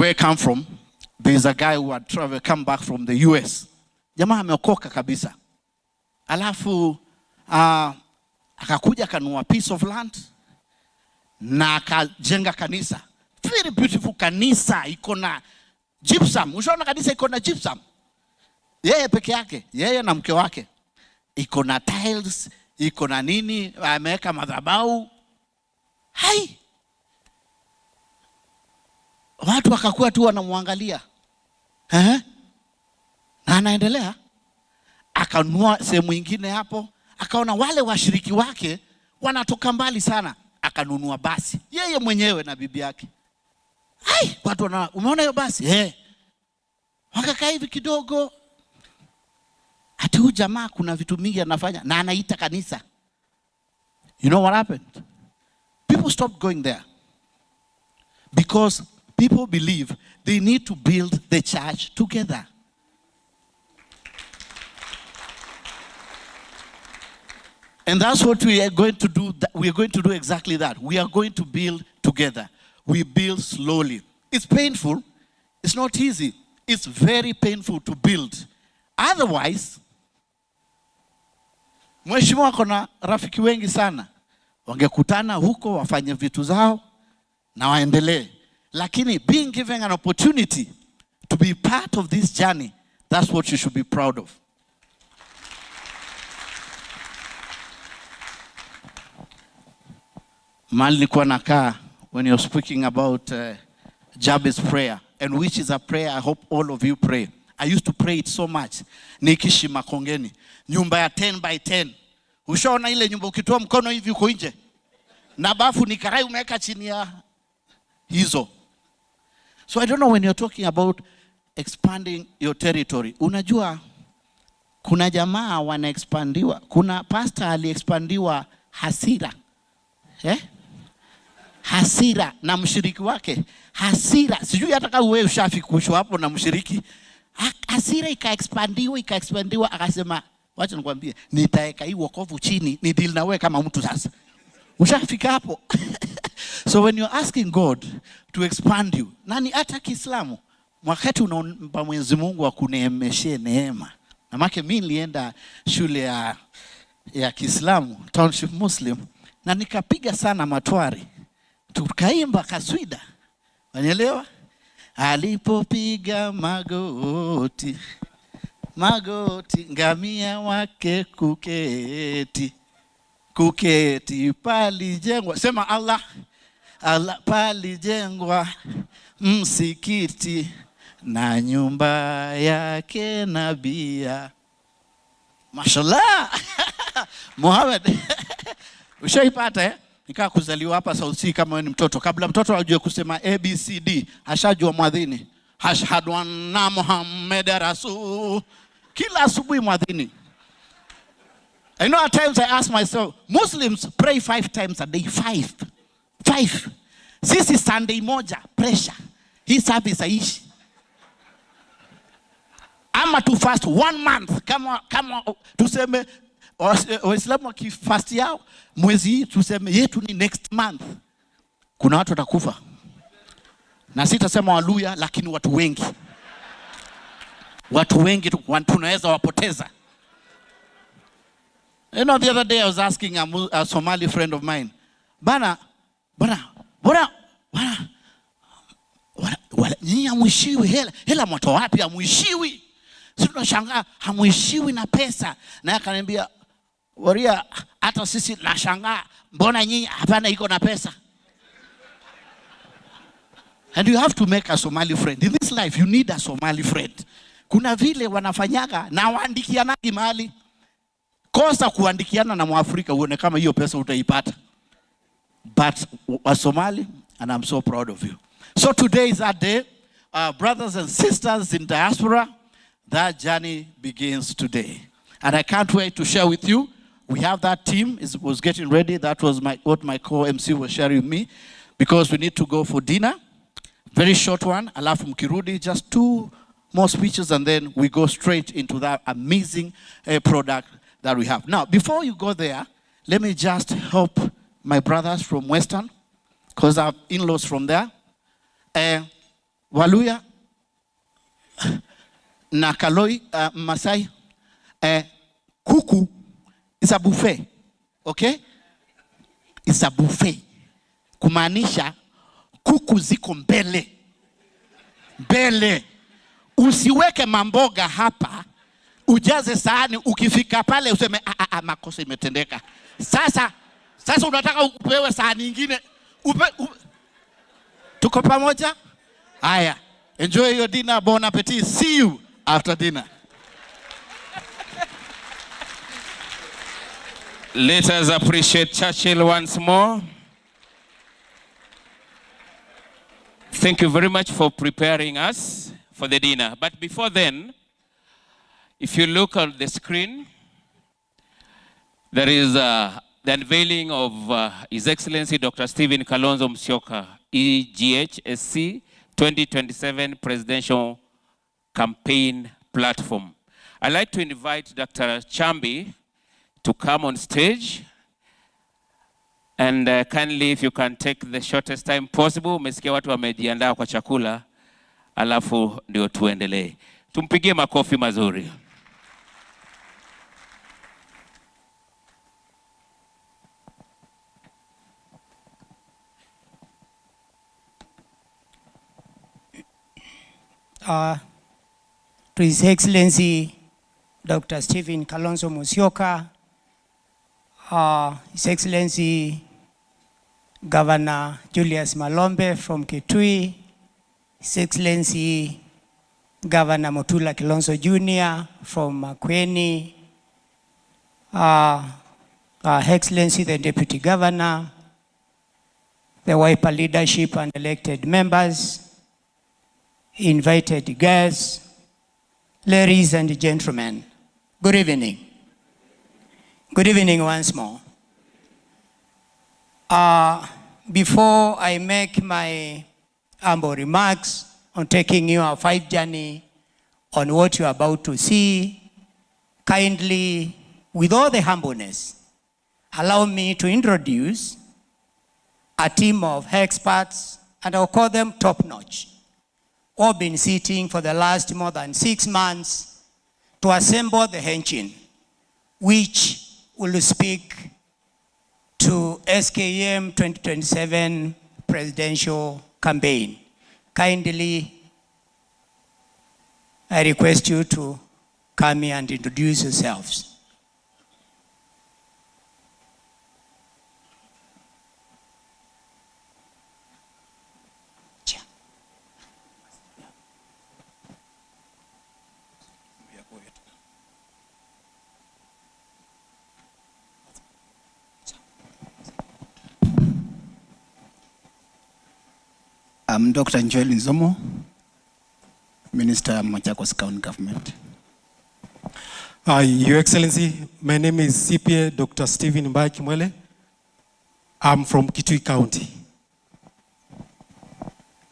where I come from, there's a guy who had come back from the US. Jamaa ameokoka kabisa. Alafu akakuja kanunua piece of land na akajenga kanisa. Very beautiful kanisa, iko na gypsum. Ushaona kanisa iko na gypsum? Yeye peke yake, yeye na mke wake. Iko na tiles, iko na nini, ameweka madhabahu. Hai. Watu wakakuwa tu wanamwangalia. Na anaendelea. Akanunua sehemu nyingine hapo, akaona wale washiriki wake wanatoka mbali sana, akanunua basi yeye mwenyewe na bibi yake. Hai, watu wana, umeona hiyo basi? Wakakaa hivi kidogo. Ati huyu jamaa kuna vitu mingi anafanya na anaita kanisa. You know what happened? People stopped going there. Because people believe they need to build the church together. And that's what we are going to do. We are going to do exactly that. We are going to build together. We build slowly. It's painful. It's not easy. It's very painful to build. Otherwise, mheshimiwa kuna rafiki wengi sana. Wangekutana huko wafanye vitu zao na waendelee. Lakini being given an opportunity to be part of this journey, that's what you should be proud of. Mahali nilikuwa nakaa when you're speaking about Jabez's prayer, and which is a prayer I hope all of you pray. I used to pray it so much. Nikishi Makongeni, nyumba ya 10 by 10. Ushaona ile nyumba ukitoa mkono hivi uko nje? Na bafu ni karai umeweka chini ya hizo. So I don't know, when you're talking about expanding your territory, unajua kuna jamaa wanaexpandiwa. Kuna pastor aliexpandiwa hasira. Hasira na mshiriki wake. Hasira, sijui hata kama wewe ushafikishwa hapo na mshiriki. Hasira ikaexpandiwa akasema, wacha nikwambie, nitaeka hii wokovu chini, ni deal na wewe kama mtu sasa. Ushafika hapo. So when you're asking God to expand you, nani hata Kiislamu, wakati unaomba Mwenyezi Mungu akuneemeshe neema. Na maana mimi nilienda shule ya Kiislamu, Township Muslim, na nikapiga sana matwari. Tukaimba kaswida. Wanielewa? Alipopiga magoti, ngamia wake kuketi palijengwa. Sema Allah palijengwa msikiti na nyumba yake nabia. Mashallah. Muhammad. Ushaipata Nikaa kuzaliwa hapa South Sea kama wewe ni mtoto. Kabla mtoto ajue kusema ABCD, ashajua mwadhini. Ashhadu anna Muhammad rasul. Kila asubuhi mwadhini. I know at times I ask myself, Muslims pray 5 times a day. 5. Sisi Sunday moja, pressure. Hii service aishi. Ama to fast 1 month. Kama tuseme Waislamu wakifast yao mwezi hii, tuseme yetu ni next month. Kuna watu watakufa. Na sitasema waluya, lakini watu wengi. Watu wengi tunaweza wapoteza. You know, the other day I was asking a Somali friend of mine, bana, nyinyi hamuishiwi hela mtoa wapi hamuishiwi? Sisi tunashangaa hamuishiwi na pesa. Na akaniambia, waria hata sisi nashangaa mbona nyinyi hapana iko na pesa. And you have to make a Somali friend. In this life you need a Somali friend. Kuna vile wanafanyaga na waandikianagi mahali. Kosa kuandikiana na Mwafrika uone kama hiyo pesa utaipata. But a Somali, and I'm so proud of you. So today is that day. Brothers and sisters in diaspora, that journey begins today. And I can't wait to share with you. We have that team, was getting ready. That was what my co-MC was sharing with me. Because we need to go for dinner. Very short one. Alafu mkirudi, just 2 more speeches and then we go straight into that amazing product that we have. Now, before you go there, let me just help my brothers from Western, because I have in-laws from there. Waluya na Kaloi, Masai, kuku is a buffet, okay? It's a buffet. Kumaanisha kuku ziko mbele. Mbele. Usiweke mamboga hapa, ujaze sahani, ukifika pale useme makosa imetendeka. Sasa unataka upewe sahani nyingine. Tuko pamoja? Haya. Enjoy your dinner. Bon appetit. See you after dinner. Let us appreciate Churchill once more. Thank you very much for preparing us for the dinner. But before then, if you look at the screen, there is the unveiling of His Excellency Dr. Stephen Kalonzo Musyoka, EGHSC 2027 Presidential Campaign Platform. I'd like to invite Dr. Chambi to come on stage. And kindly, if you can take the shortest time possible. Umesikia watu wamejiandaa kwa chakula, alafu ndio tuendelee. Tumpigie makofi mazuri. To His Excellency Dr. Stephen Kalonzo Musyoka, His Excellency Governor Julius Malombe from Kitui, His Excellency Governor Mutula Kilonzo Jr. from Makueni, Excellency the Deputy Governor, the Wiper leadership and elected members, invited guests, ladies and gentlemen, good evening. Good evening once more. Before I make my humble remarks on taking you a 5 journey on what you're about to see, kindly, with all the humbleness, allow me to introduce a team of experts, and I'll call them top-notch, who have been sitting for the last more than 6 months to assemble the engine, which will speak to SKM 2027 presidential campaign. Kindly, I request you to come here and introduce yourselves. I'm Dr. Unveiling Zomo, Minister of Machakos County Government. Your Excellency, my name is CPA Dr. Stephen Mbakimwele. I'm from Kitui County.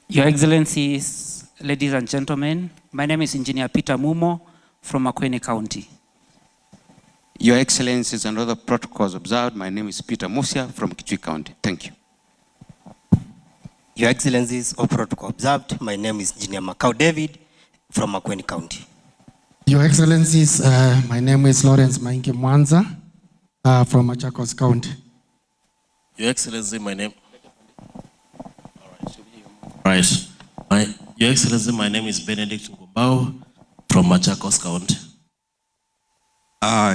Your Excellencies, ladies and gentlemen, my name is Engineer Peter Mumo from Makueni County. Your Excellencies and other protocols observed, my name is Peter Musia from Kitui County. Thank you. Your Excellencies, all protocol observed, my name is Engineer Makau David from Makueni County. Your Excellencies, my name is Lawrence Maingi Mwanza from Machakos County. Your Excellency, my name. Your Excellency, my name is Benedict Ngubao from Machakos County.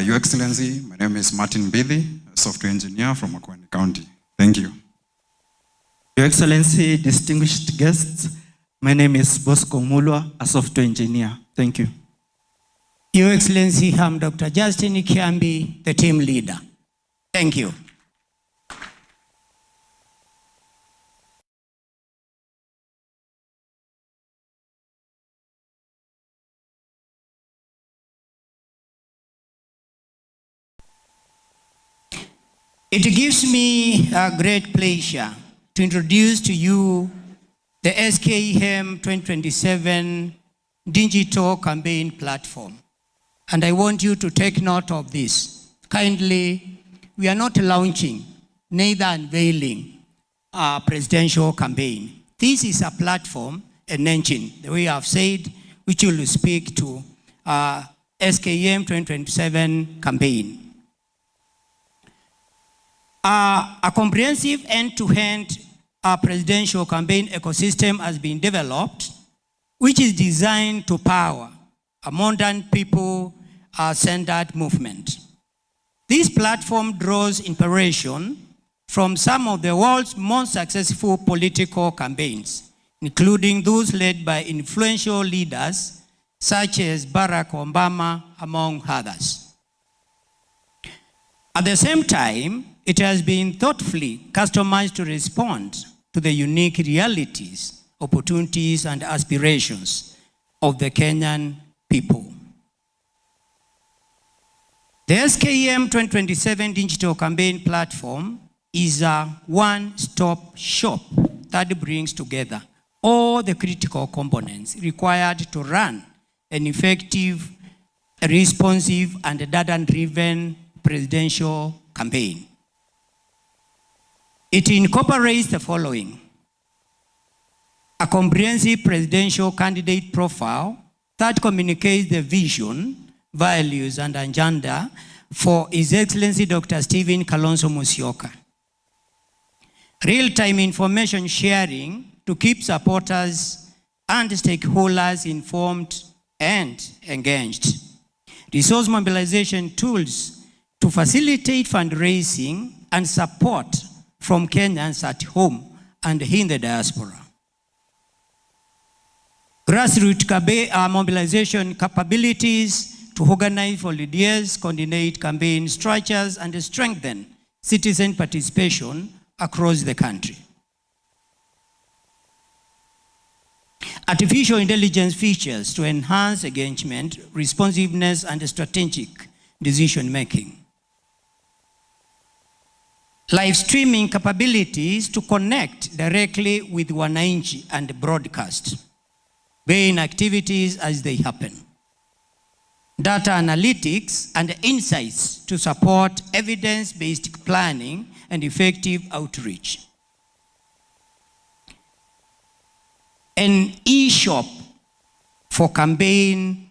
Your Excellency, my name is Martin Billy, a software engineer from Makueni County. Thank you. Your Excellency, distinguished guests, my name is Bosco Mulwa, a software engineer. Thank you. Your Excellency, I'm Dr. Justin Kiambi, the team leader. Thank you. It gives me a great pleasure to introduce to you the SKM 2027 digital campaign platform. And I want you to take note of this. Kindly, we are not launching, neither unveiling a presidential campaign. This is a platform an engine, the way I've said, which will speak to SKM 2027 campaign. A comprehensive end-to-end presidential campaign ecosystem has been developed, which is designed to power a modern people-centered movement. This platform draws inspiration from some of the world's most successful political campaigns, including those led by influential leaders such as Barack Obama, among others. At the same time, it has been thoughtfully customized to respond to the unique realities, opportunities, and aspirations of the Kenyan people. The SKM 2027 digital campaign platform is a one-stop shop that brings together all the critical components required to run an effective, responsive, and data-driven presidential campaign. It incorporates the following: a comprehensive presidential candidate profile that communicates the vision, values, and agenda for His Excellency Dr. Stephen Kalonzo Musyoka. Real-time information sharing to keep supporters and stakeholders informed and engaged. Resource mobilization tools to facilitate fundraising and support from Kenyans at home and in the diaspora. Grassroots mobilization capabilities to organize volunteers, coordinate campaign structures, and strengthen citizen participation across the country. Artificial intelligence features to enhance engagement, responsiveness, and strategic decision-making. Live streaming capabilities to connect directly with wananchi and broadcast main activities as they happen. Data analytics and insights to support evidence-based planning and effective outreach. An e-shop for campaign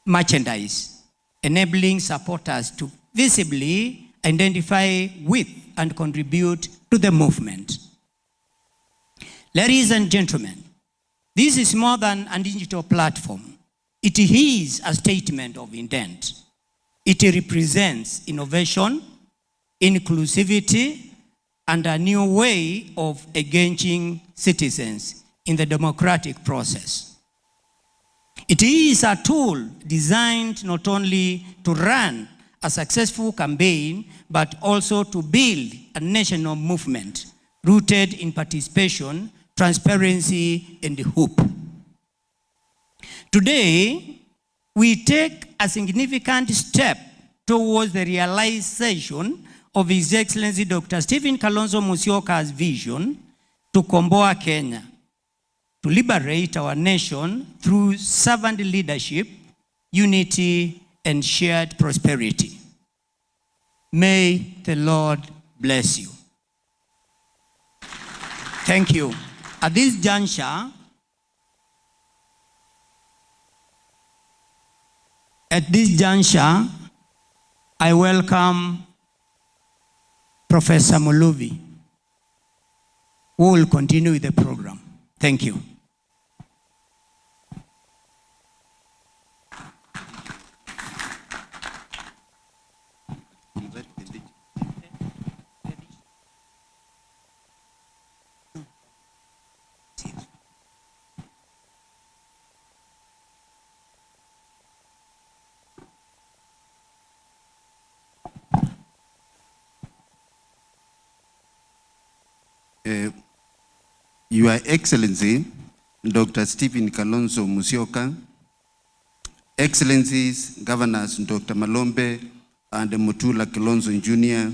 merchandise, enabling supporters to visibly identify with and contribute to the movement. Ladies and gentlemen, this is more than a digital platform. It is a statement of intent. It represents innovation, inclusivity, and a new way of engaging citizens in the democratic process. It is a tool designed not only to run a successful campaign, but also to build a national movement rooted in participation, transparency, and hope. Today, we take a significant step towards the realization of His Excellency Dr. Stephen Kalonzo Musyoka's vision to komboa Kenya, to liberate our nation through servant leadership, unity, and shared prosperity. May the Lord bless you. Thank you. At this juncture, I welcome Professor Muluvi, who will continue with the program. Thank you. Your Excellency, Dr. Stephen Kalonzo Musyoka, Excellencies, Governors Dr. Malombe and Mutula Kalonzo Jr.,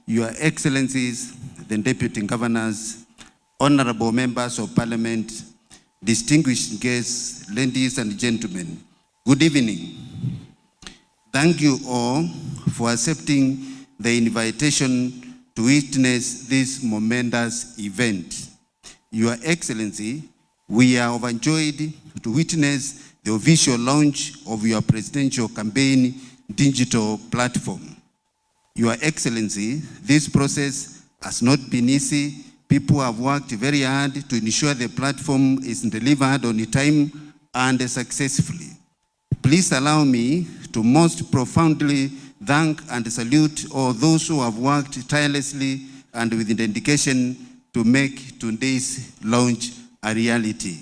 Your Excellencies, the Deputy Governors, Honorable Members of Parliament, distinguished guests, ladies and gentlemen, good evening. Thank you all for accepting the invitation to witness this momentous event. Your Excellency, We are overjoyed to witness the official launch of your presidential campaign digital platform. Your Excellency, this process has not been easy. People have worked very hard to ensure the platform is delivered on time and successfully. Please allow me to most profoundly thank and salute all those who have worked tirelessly and with dedication to make today's launch a reality.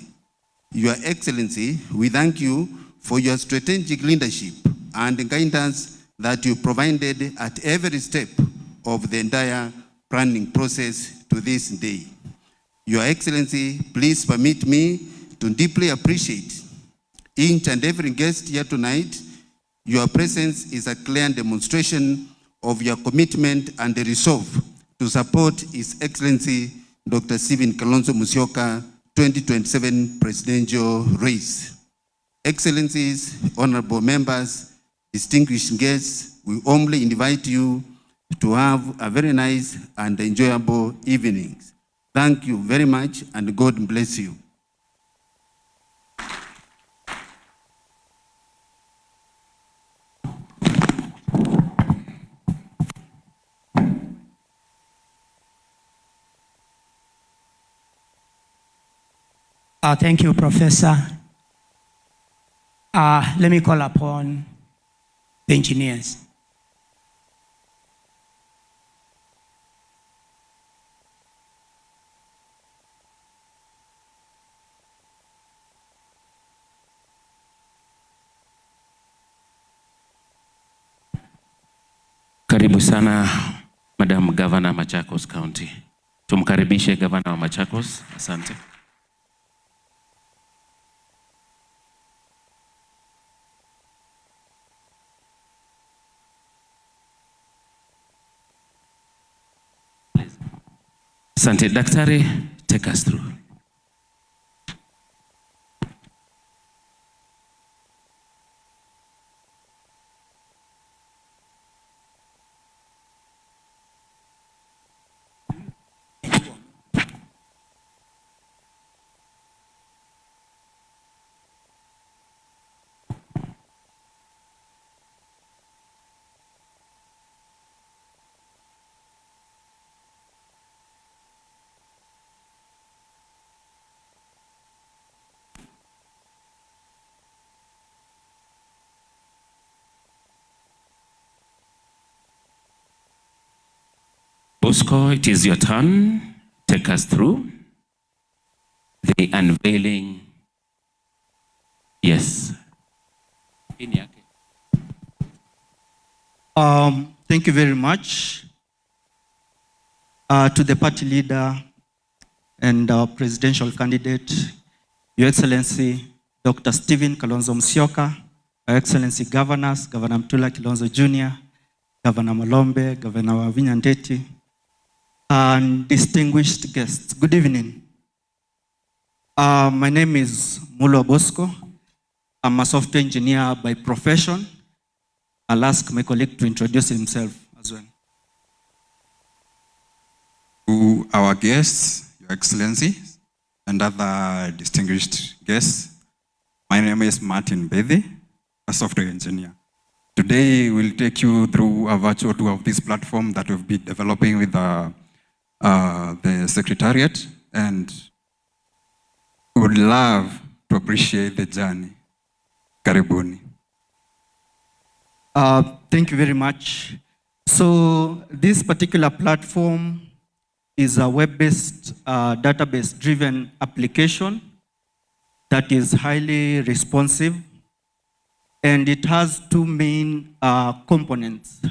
Your Excellency, we thank you for your strategic leadership and guidance that you provided at every step of the entire planning process to this day. Your Excellency, please permit me to deeply appreciate each and every guest here tonight. Your presence is a clear demonstration of your commitment and the resolve to support His Excellency Dr. Stephen Kalonzo Musyoka 2027 presidential race. Excellencies, honorable members, distinguished guests, we humbly invite you to have a very nice and enjoyable evening. Thank you very much and God bless you. Thank you, Professor. Let me call upon the engineers. Karibu sana Madam Governor Machakos County. Tumkaribishe Governor wa Machakos. Asante. Asante. Daktari, take us through. Bosco, it is your turn. Take us through the unveiling. Yes. Thank you very much to the party leader and our presidential candidate, Your Excellency Dr. Stephen Kalonzo Musyoka, Your Excellency Governors, Governor Mtula Kilonzo Jr., Governor Malombe, Governor Wavinya Ndeti, and distinguished guests. Good evening. My name is Mulo Bosco. I'm a software engineer by profession. I'll ask my colleague to introduce himself as well. To our guests, Your Excellency, and other distinguished guests, my name is Martin Bethy, a software engineer. Today, we'll take you through a virtual tour of this platform that we've been developing with the Secretariat, and would love to appreciate the journey. Karibuni. Thank you very much. So this particular platform is a web-based, database-driven application that is highly responsive, and it has two main components.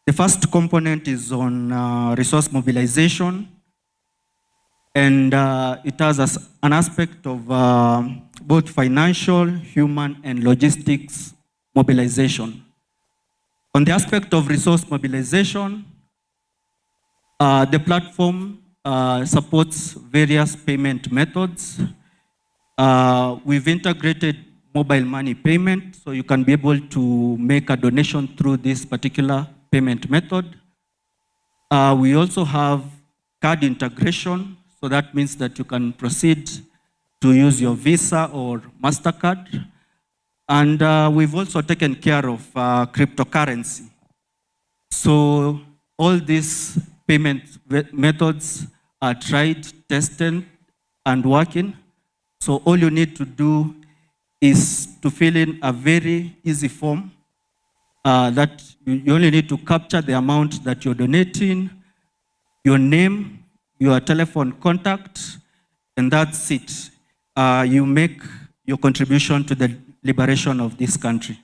The first component is on resource mobilization, and it has an aspect of both financial, human, and logistics mobilization. On the aspect of resource mobilization, the platform supports various payment methods. We've integrated mobile money payment, so you can be able to make a donation through this particular payment method. We also have card integration, so that means that you can proceed to use your Visa or MasterCard. And we've also taken care of cryptocurrency. So all these payment methods are tried, tested, and working. So all you need to do is to fill in a very easy form that you only need to capture the amount that you're donating, your name, your telephone contact, and that's it. You make your contribution to the liberation of this country.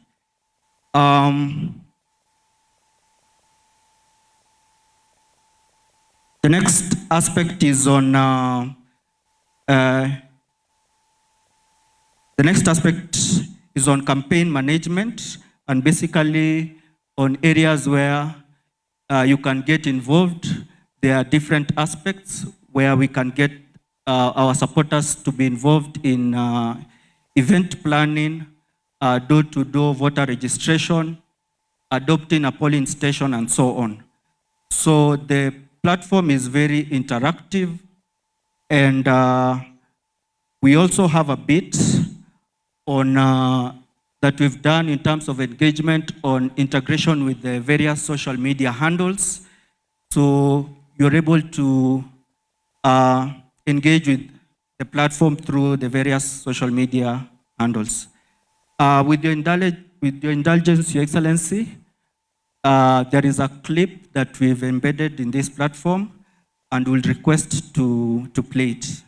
The next aspect is on campaign management, and basically on areas where you can get involved. There are different aspects where we can get our supporters to be involved in event planning, door-to-door voter registration, adopting a polling station, and so on. So the platform is very interactive, and we also have a bit on that we've done in terms of engagement on integration with the various social media handles. So you're able to engage with the platform through the various social media handles. With your indulgence, Your Excellency, there is a clip that we've embedded in this platform, and we'll request to play it.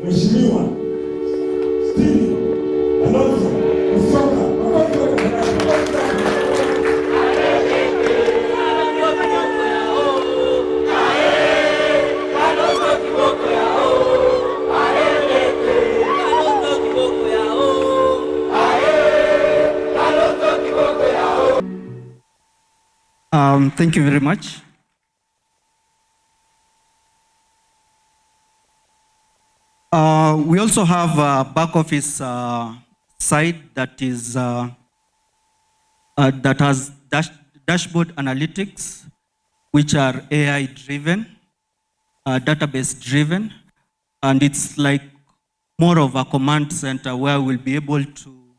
Mheshimiwa Steve Kalonzo Musyoka. Thank you very much. We also have a back office side that is that has dashboard analytics, which are AI driven, database driven, and it's like more of a command center where we'll be able to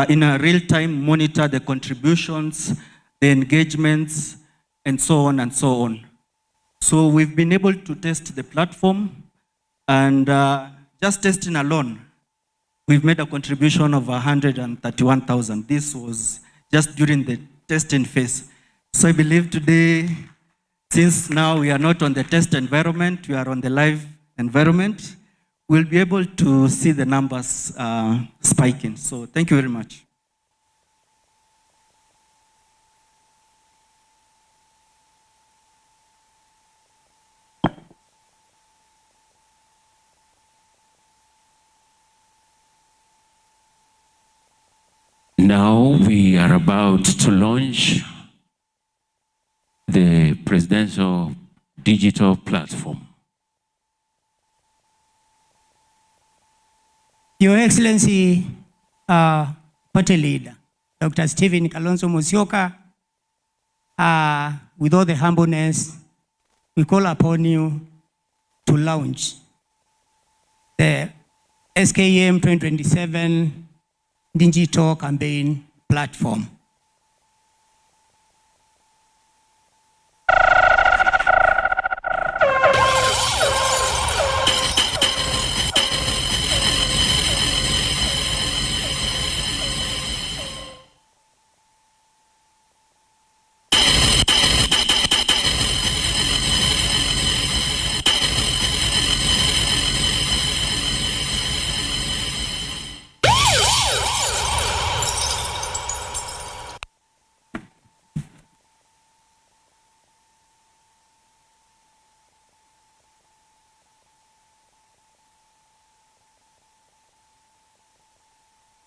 in a real time monitor the contributions, the engagements, and so on and so on. So we've been able to test the platform, and just testing alone, we've made a contribution of 131,000. This was just during the testing phase. So I believe today, since now we are not on the test environment, we are on the live environment, we'll be able to see the numbers spiking. So thank you very much. Now we are about to launch the presidential digital platform. Your Excellency, Party Leader, Dr. Stephen Kalonzo Musyoka, with all the humbleness, we call upon you to launch the SKM 2027 digital campaign platform.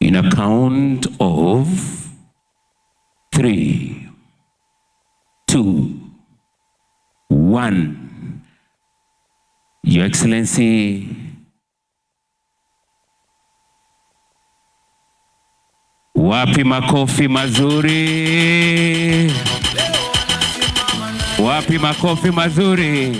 In a count of 3, 2, 1, Your Excellency, wapi makofi mazuri? Wapi makofi mazuri?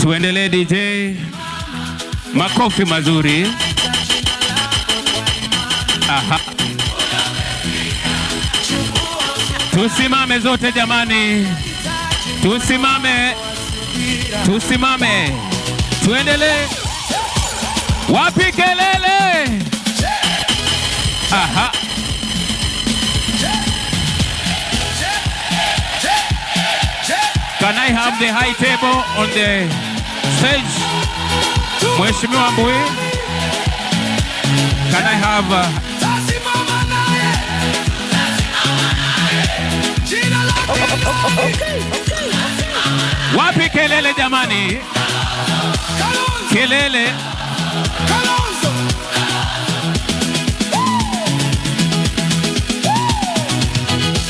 Tuendelee DJ. Makofi mazuri. Aha. Tusimame zote jamani. Tusimame. Tusimame. Tuendelee. Wapi kelele? Aha. Can I have the high table on the stage? Mheshimiwa Mbui. Can I have Wapi kelele jamani? Kelele. Kalonzo.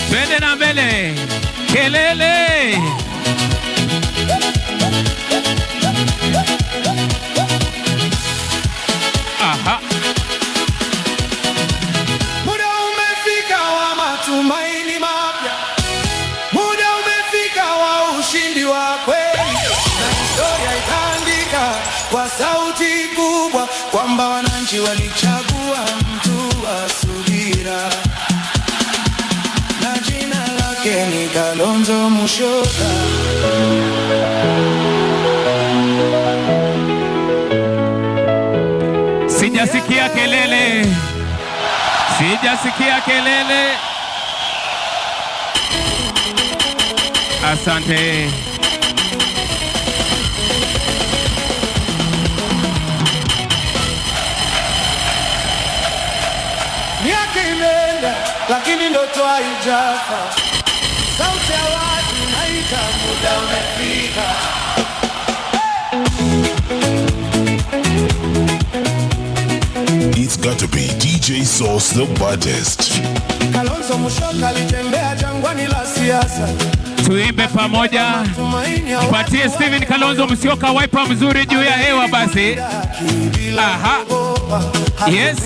Twende na mbele. Kelele. Aha. Muda umefika wa matumaini mapya. Muda umefika wa ushindi wa kweli. Na historia itaandika kwa sauti kubwa kwamba wananchi walichagua mtu wa subira. Na jina lake ni Kalonzo Musyoka. Sijasikia kelele. Sijasikia kelele. Asante. Miaka imeenda lakini ndoto haijafa. Sauti ya watu inaita, muda umefika. It's got to be DJ Sauce the baddest. Kalonzo Musyoka alitembea jangwani la siasa. Tuimbe pamoja. Mpatie Steven Kalonzo Musyoka wiper mzuri juu ya hewa basi. Aha. Yes.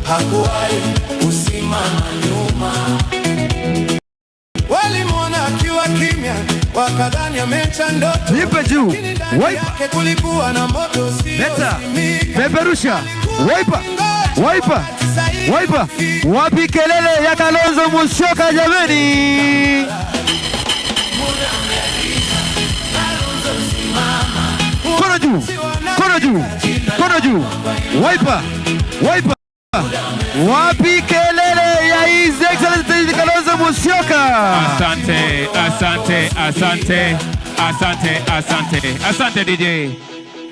Hakuwahi kusimama nyuma. Walimwona akiwa kimya, wakadhani ameacha ndoto. Nipe juu. Wiper. Kulikuwa na moto usiozimika. Peperusha. Wiper. Wiper. Wiper. Wapi kelele ya Kalonzo Musyoka jameni? Kono juu. Kono juu. Kono juu. Wiper. Wiper. Wapi kelele ya His Excellency Kalonzo Musyoka? Asante, asante, asante, asante, asante, asante DJ.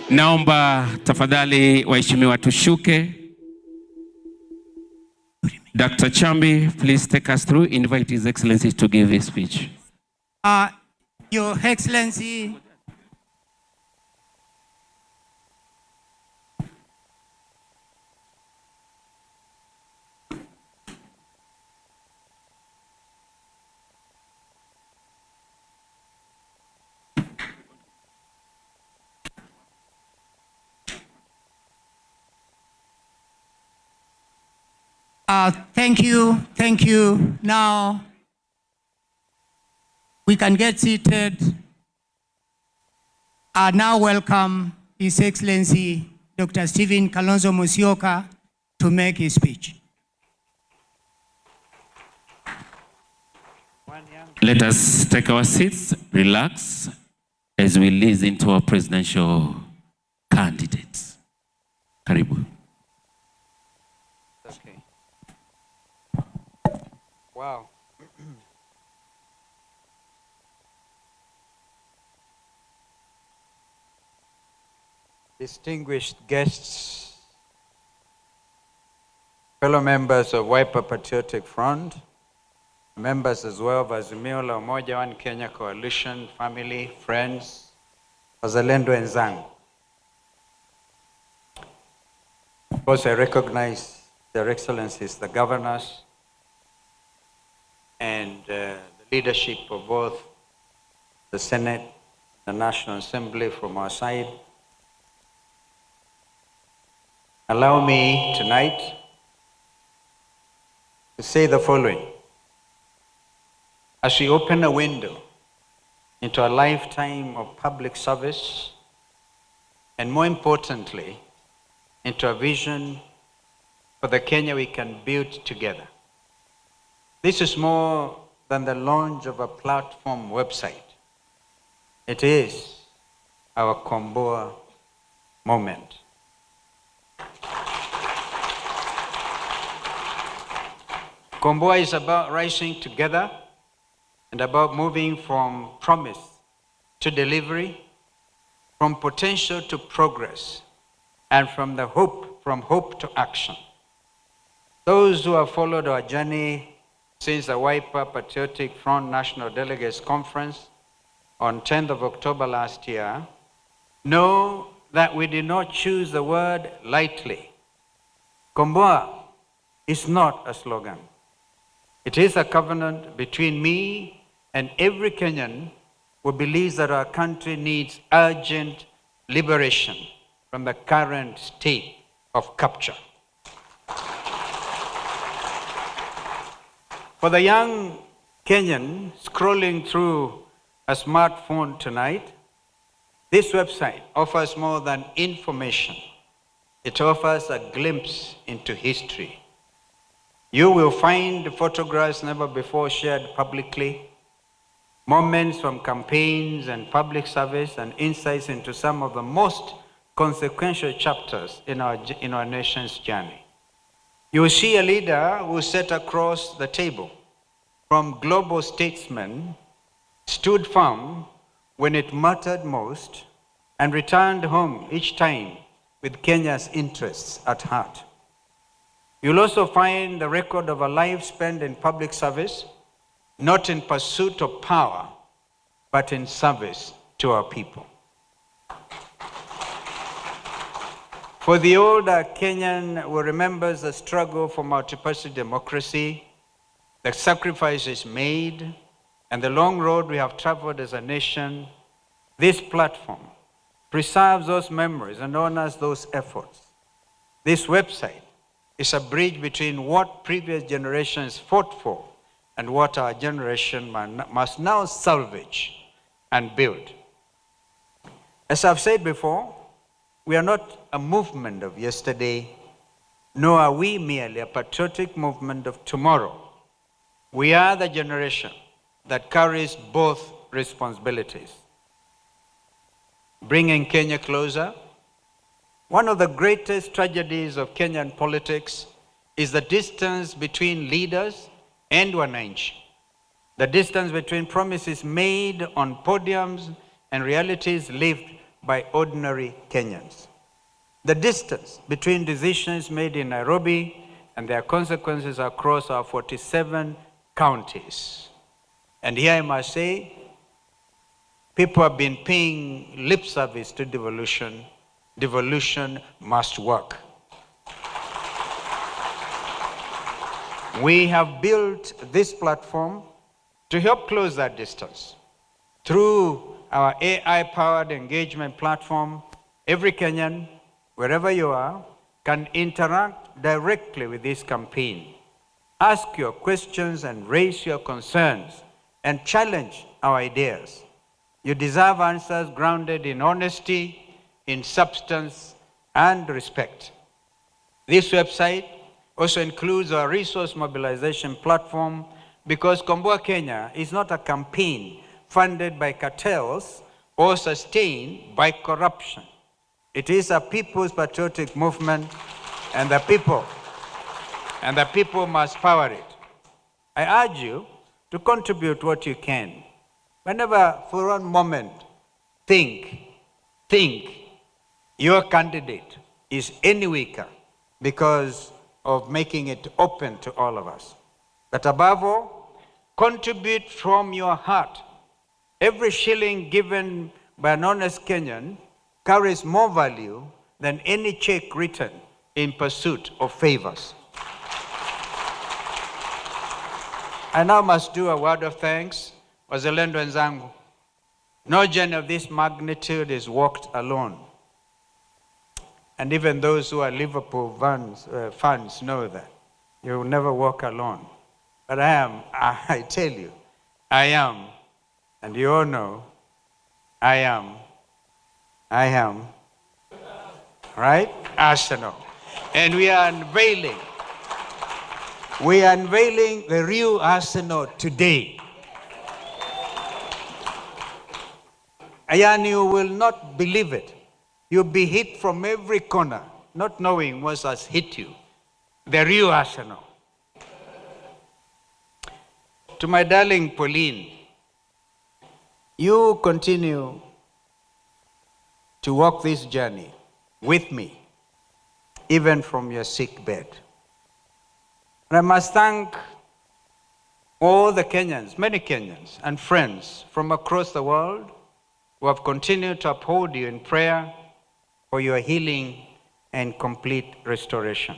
Naomba tafadhali waheshimiwa tushuke. Dr. Chambi, please take us through. Invite His Excellency to give his speech. Your Excellency, thank you. Now, we can get seated. I now welcome His Excellency Dr. Steven Kalonzo Musyoka to make his speech. Let us take our seats, relax, as we listen to our presidential candidates. Karibu. Okay. Wow. Distinguished guests, fellow members of Wiper Patriotic Front, members as well of Azimio la Umoja One Kenya Coalition, family, friends, Uzalendo wenzangu. Of course, I recognize Their Excellencies, the governors, and the leadership of both the Senate, the National Assembly from our side. Allow me tonight to say the following. As we open a window into a lifetime of public service, and more importantly, into a vision for the Kenya we can build together. This is more than the launch of a platform website. It is our Komboa moment. Komboa is about rising together and about moving from promise to delivery, from potential to progress, and from hope to action. Those who have followed our journey since the Wiper Patriotic Front National Delegates Conference on 10th of October last year know that we did not choose the word lightly. Komboa is not a slogan. It is a covenant between me and every Kenyan who believes that our country needs urgent liberation from the current state of capture. For the young Kenyan scrolling through a smartphone tonight, this website offers more than information. It offers a glimpse into history. You will find photographs never before shared publicly, moments from campaigns and public service, and insights into some of the most consequential chapters in our nation's journey. You will see a leader who sat across the table from global statesmen, stood firm when it mattered most, and returned home each time with Kenya's interests at heart. You'll also find the record of a life spent in public service, not in pursuit of power, but in service to our people. For the older Kenyan who remembers the struggle for multi-party democracy, the sacrifices made, and the long road we have traveled as a nation, this platform preserves those memories and honors those efforts. This website is a bridge between what previous generations fought for and what our generation must now salvage and build. As I've said before, we are not a movement of yesterday, nor are we merely a patriotic movement of tomorrow. We are the generation that carries both responsibilities. Bringing Kenya closer. One of the greatest tragedies of Kenyan politics is the distance between leaders and wananchi. The distance between promises made on podiums and realities lived by ordinary Kenyans. The distance between decisions made in Nairobi and their consequences across our 47 counties. And here I must say, people have been paying lip service to devolution. Devolution must work. We have built this platform to help close that distance. Through our AI-powered engagement platform, every Kenyan, wherever you are, can interact directly with this campaign. Ask your questions and raise your concerns and challenge our ideas. You deserve answers grounded in honesty, in substance, and respect. This website also includes our resource mobilization platform because Komboa Kenya is not a campaign funded by cartels or sustained by corruption. It is a people's patriotic movement, and the people must power it. I urge you to contribute what you can. Whenever for one moment think your candidate is any weaker because of making it open to all of us. But above all, contribute from your heart. Every shilling given by an honest Kenyan carries more value than any check written in pursuit of favors. I now must do a word of thanks. Uzalendo wenzangu. No journey of this magnitude is walked alone. And even those who are Liverpool fans know that. You will never walk alone. But I tell you, I am, and you all know, I am, right? Arsenal. And we are unveiling the real Arsenal today. And you will not believe it. You'll be hit from every corner, not knowing what has hit you. The real Arsenal. To my darling Pauline, you continue to walk this journey with me, even from your sick bed. And I must thank all the Kenyans, many Kenyans, and friends from across the world who have continued to uphold you in prayer for your healing and complete restoration.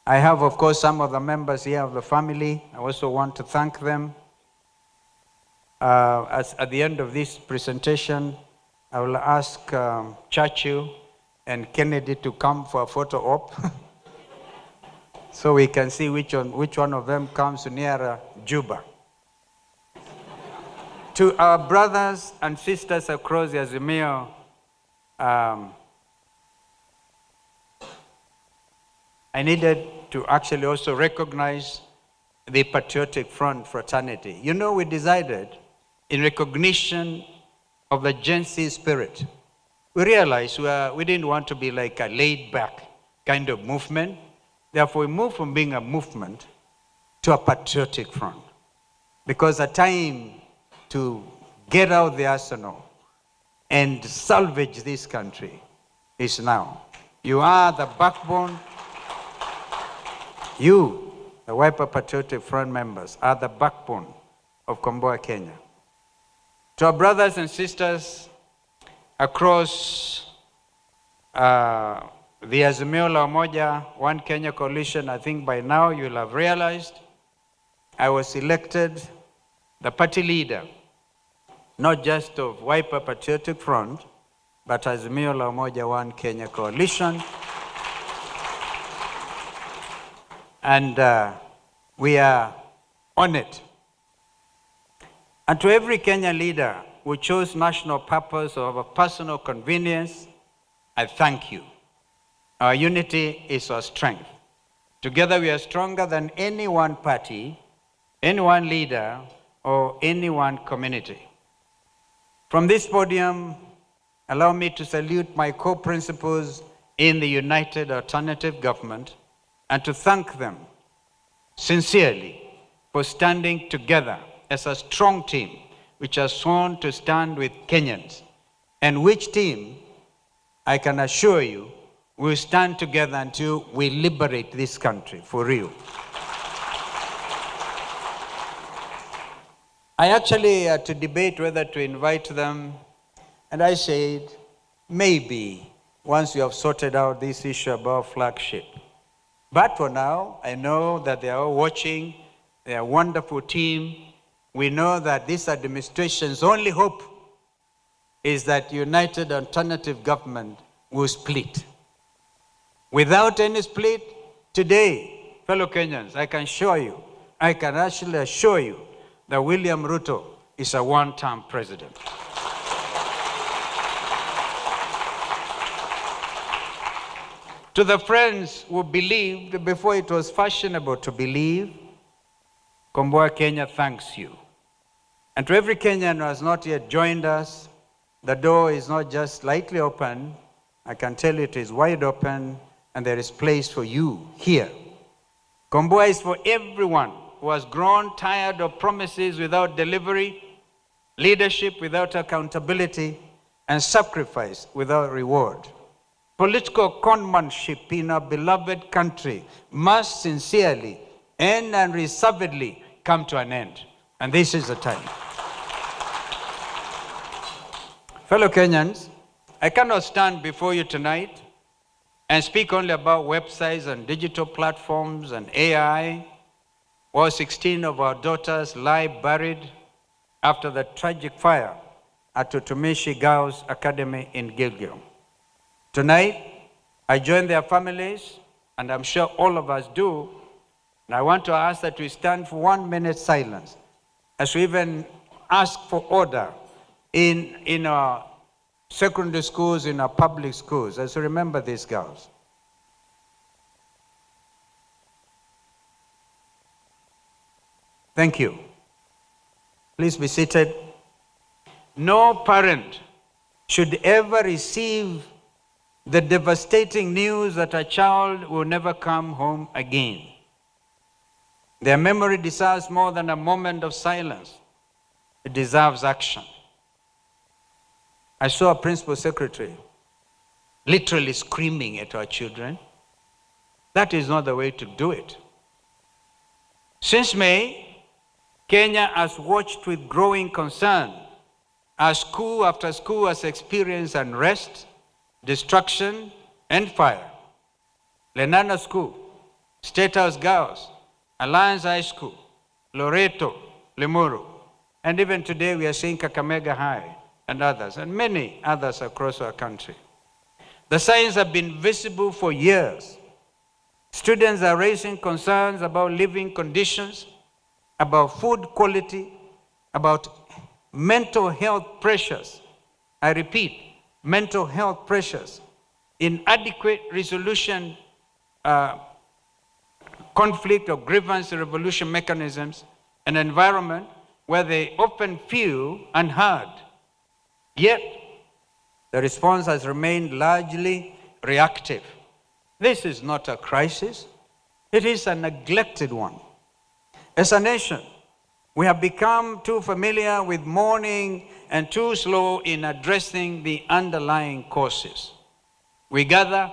I have, of course, some of the members here of the family. I also want to thank them. At the end of this presentation, I will ask Churchill and Kennedy to come for a photo op so we can see which one of them comes nearer Juba. To our brothers and sisters across the Azimio, I needed to actually also recognize the Patriotic Front fraternity. You know, we decided in recognition of the Gen Z spirit, we realized we didn't want to be like a laid-back kind of movement. Therefore, we moved from being a movement to a Patriotic Front. Because the time to get out the arsenal and salvage this country is now. You are the backbone. You, the Wiper Patriotic Front members, are the backbone of Komboa Kenya. To our brothers and sisters across the Azimio la Umoja, One Kenya Coalition, I think by now you'll have realized I was elected the party leader, not just of Wiper Patriotic Front, but Azimio la Umoja, One Kenya Coalition. And we are on it. And to every Kenyan leader who chose national purpose over personal convenience, I thank you. Our unity is our strength. Together we are stronger than any one party, any one leader, or any one community. From this podium, allow me to salute my co-principals in the United Alternative Government and to thank them sincerely for standing together as a strong team which has sworn to stand with Kenyans, and which team, I can assure you, will stand together until we liberate this country for real. I actually had to debate whether to invite them, and I said, maybe once we have sorted out this issue about flagship. But for now, I know that they are all watching. They are a wonderful team. We know that this administration's only hope is that United Alternative Government will split. Without any split, today, fellow Kenyans, I can actually assure you that William Ruto is a one-term president. To the friends who believed before it was fashionable to believe, Komboa Kenya thanks you. And to every Kenyan who has not yet joined us, the door is not just slightly open. I can tell you it is wide open, and there is place for you here. Komboa is for everyone who has grown tired of promises without delivery, leadership without accountability, and sacrifice without reward. Political conmanship in our beloved country must sincerely and unreservedly come to an end. And this is the time. Fellow Kenyans, I cannot stand before you tonight and speak only about websites and digital platforms and AI, while 16 of our daughters lie buried after the tragic fire at Utumishi Girls Academy in Gilgil. Tonight, I join their families, and I'm sure all of us do, and I want to ask that we stand for 1 minute silence as we even ask for order in our secondary schools, in our public schools, as we remember these girls. Thank you. Please be seated. No parent should ever receive the devastating news that a child will never come home again. Their memory deserves more than a moment of silence. It deserves action. I saw a principal secretary literally screaming at our children. That is not the way to do it. Since May, Kenya has watched with growing concern as school after school has experienced unrest, destruction, and fire. Lenana School, State House Girls, Alliance High School, Loreto, Limuru, and even today we are seeing Kakamega High and others, and many others across our country. The signs have been visible for years. Students are raising concerns about living conditions, about food quality, about mental health pressures. I repeat, mental health pressures, inadequate resolution, conflict or grievance resolution mechanisms, an environment where they often feel unheard. Yet, the response has remained largely reactive. This is not a crisis. It is a neglected one. As a nation, we have become too familiar with mourning and too slow in addressing the underlying causes. We gather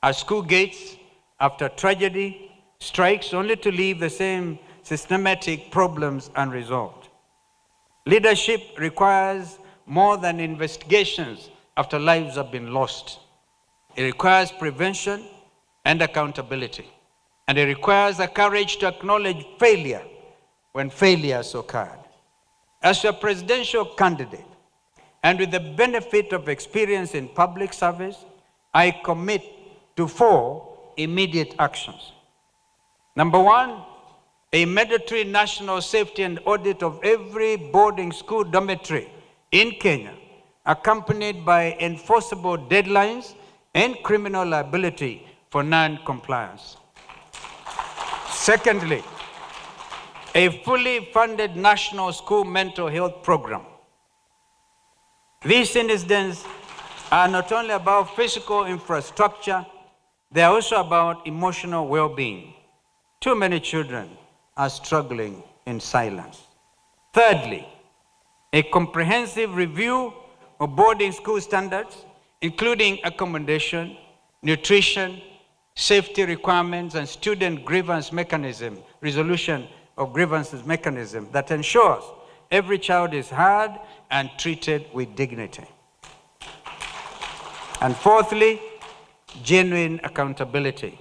at school gates after tragedy, strikes, only to leave the same systematic problems unresolved. Leadership requires more than investigations after lives have been lost. It requires prevention and accountability. And it requires the courage to acknowledge failure when failures occurred. As a presidential candidate, and with the benefit of experience in public service, I commit to 4 immediate actions. Number 1, a mandatory national safety and audit of every boarding school dormitory in Kenya, accompanied by enforceable deadlines and criminal liability for non-compliance. Secondly, a fully funded national school mental health program. These incidents are not only about physical infrastructure, they are also about emotional well-being. Too many children are struggling in silence. Thirdly, a comprehensive review of boarding school standards, including accommodation, nutrition, safety requirements, and student grievance mechanism, resolution of grievances mechanism that ensures every child is heard and treated with dignity. And fourthly, genuine accountability.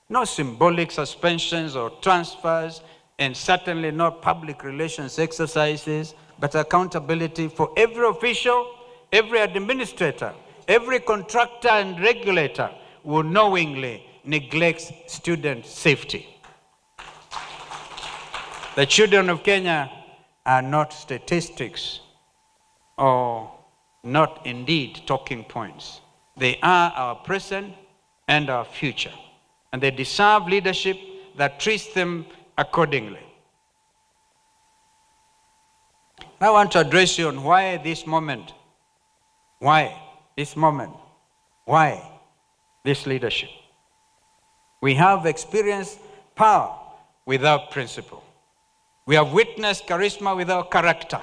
No symbolic suspensions or transfers, and certainly not public relations exercises, but accountability for every official, every administrator, every contractor and regulator who knowingly neglects student safety. The children of Kenya are not statistics or not indeed talking points. They are our present and our future, and they deserve leadership that treats them accordingly. I want to address you on why this moment, why this moment, why this leadership. We have experienced power without principle. We have witnessed charisma without character.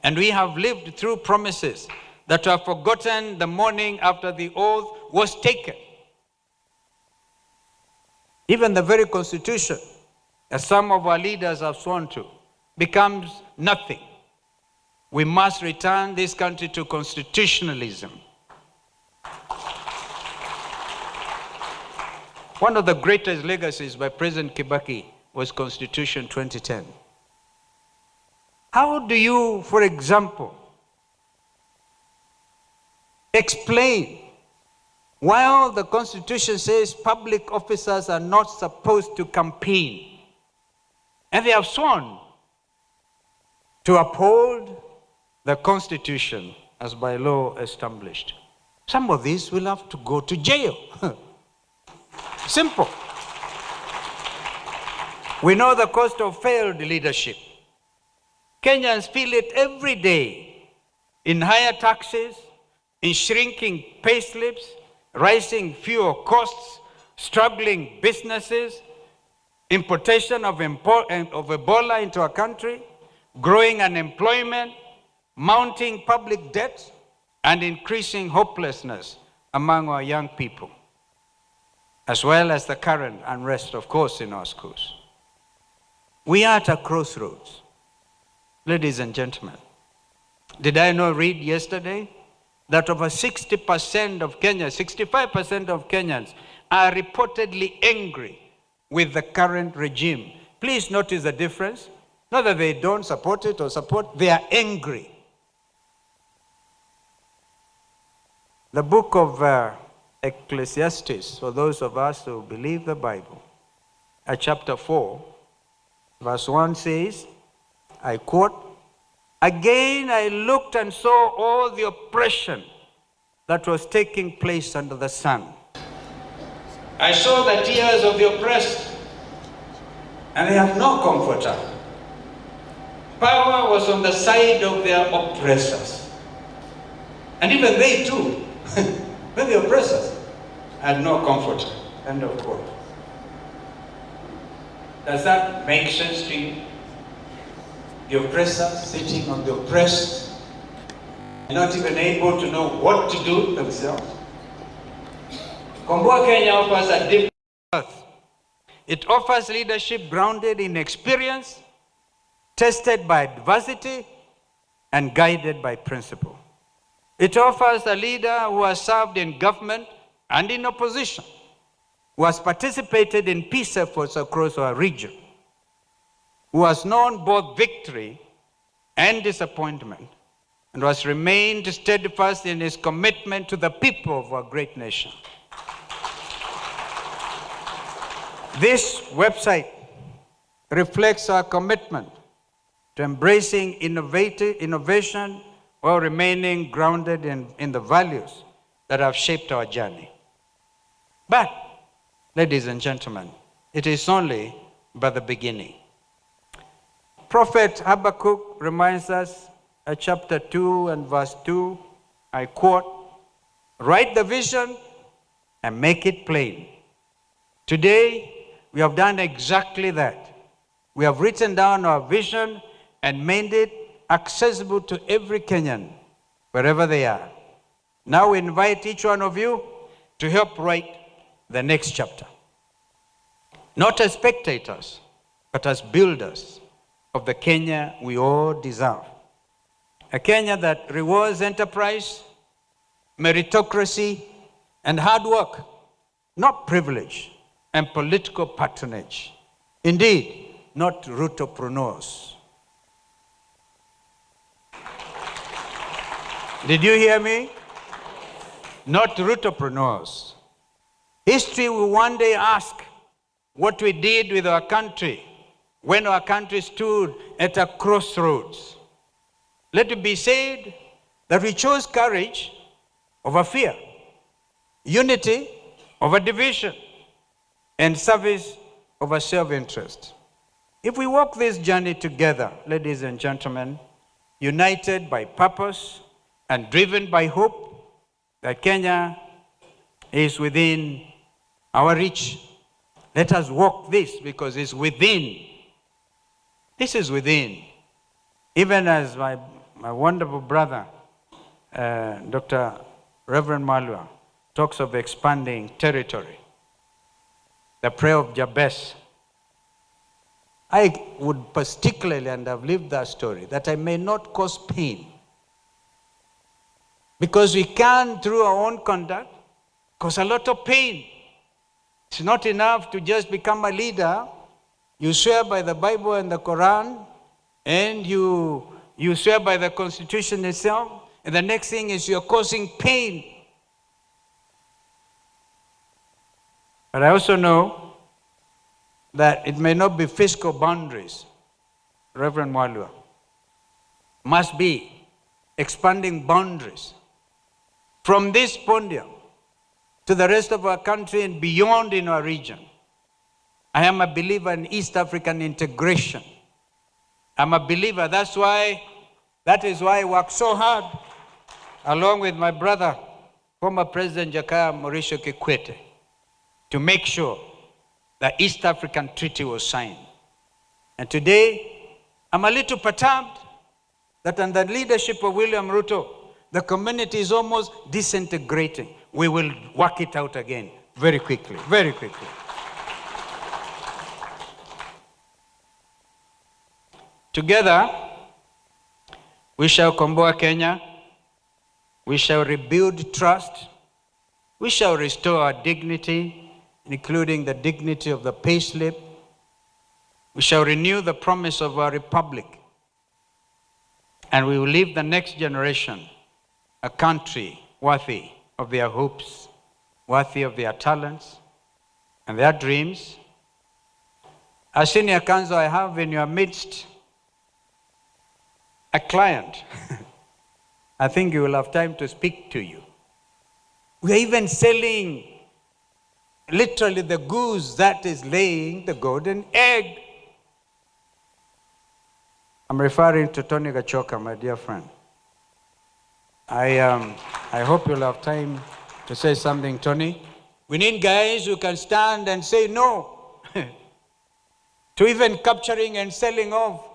And we have lived through promises that were forgotten the morning after the oath was taken. Even the very Constitution, as some of our leaders have sworn to, becomes nothing. We must return this country to constitutionalism. One of the greatest legacies by President Kibaki was Constitution 2010. How do you, for example, explain while the Constitution says public officers are not supposed to campaign, and they have sworn to uphold the Constitution as by law established? Some of these will have to go to jail. Simple. We know the cost of failed leadership. Kenyans feel it every day in higher taxes, in shrinking payslips, rising fuel costs, struggling businesses, importation of Ebola into our country, growing unemployment, mounting public debt, and increasing hopelessness among our young people, as well as the current unrest, of course, in our schools. We are at a crossroads, ladies and gentlemen. Did I not read yesterday that over 60% of Kenyans, 65% of Kenyans are reportedly angry with the current regime? Please notice the difference. Not that they don't support it or support, they are angry. The book of Ecclesiastes, for those of us who believe the Bible, chapter 4, verse 1 says, I quote, "Again I looked and saw all the oppression that was taking place under the sun. I saw the tears of the oppressed, and they have no comforter. Power was on the side of their oppressors. And even they too, when the oppressors had no comforter." End of quote. Does that make sense to you? The oppressor sitting on the oppressed, not even able to know what to do themselves. Komboa Kenya offers a different path. It offers leadership grounded in experience, tested by adversity, and guided by principle. It offers a leader who has served in government and in opposition, who has participated in peace efforts across our region, who has known both victory and disappointment, and who has remained steadfast in his commitment to the people of our great nation. This website reflects our commitment to embracing innovation while remaining grounded in the values that have shaped our journey. But, ladies and gentlemen, it is only but the beginning. Prophet Habakkuk reminds us at chapter 2 and verse 2, I quote, "Write the vision and make it plain." Today, we have done exactly that. We have written down our vision and made it accessible to every Kenyan, wherever they are. Now we invite each one of you to help write the next chapter. Not as spectators, but as builders of the Kenya we all deserve. A Kenya that rewards enterprise, meritocracy, and hard work, not privilege and political patronage. Indeed, not routopreneurs. Did you hear me? Not routopreneurs. History will one day ask what we did with our country when our country stood at a crossroads. Let it be said that we chose courage over fear, unity over division, and service over self-interest. If we walk this journey together, ladies and gentlemen, united by purpose and driven by hope, that Kenya is within our reach. Let us walk this because it's within. This is within. Even as my wonderful brother, Dr. Reverend Malwa, talks of expanding territory, the prayer of Jabez, I would particularly, and I've lived that story, that I may not cause pain. Because we can, through our own conduct, cause a lot of pain It's not enough to just become a leader. You swear by the Bible and the Quran, and you swear by the Constitution itself, and the next thing is you're causing pain. But I also know that it may not be fiscal boundaries, Reverend Mwalua. Must be expanding boundaries from this podium to the rest of our country and beyond in our region. I am a believer in East African integration. I'm a believer. That is why I work so hard, along with my brother, former President Jakaya Mrisho Kikwete, to make sure the East African Treaty was signed. And today, I'm a little perturbed that under the leadership of William Ruto, the community is almost disintegrating. We will work it out again very quickly, very quickly. Together, we shall komboa Kenya, we shall rebuild trust, we shall restore our dignity, including the dignity of the payslip. We shall renew the promise of our republic, and we will leave the next generation a country worthy of their hopes, worthy of their talents and their dreams. As Senior Counsel, I have in your midst a client. I think you will have time to speak to you. We are even selling literally the goose that is laying the golden egg. I'm referring to Tony Gachoka, my dear friend. I hope you'll have time to say something, Tony. We need guys who can stand and say no to even capturing and selling off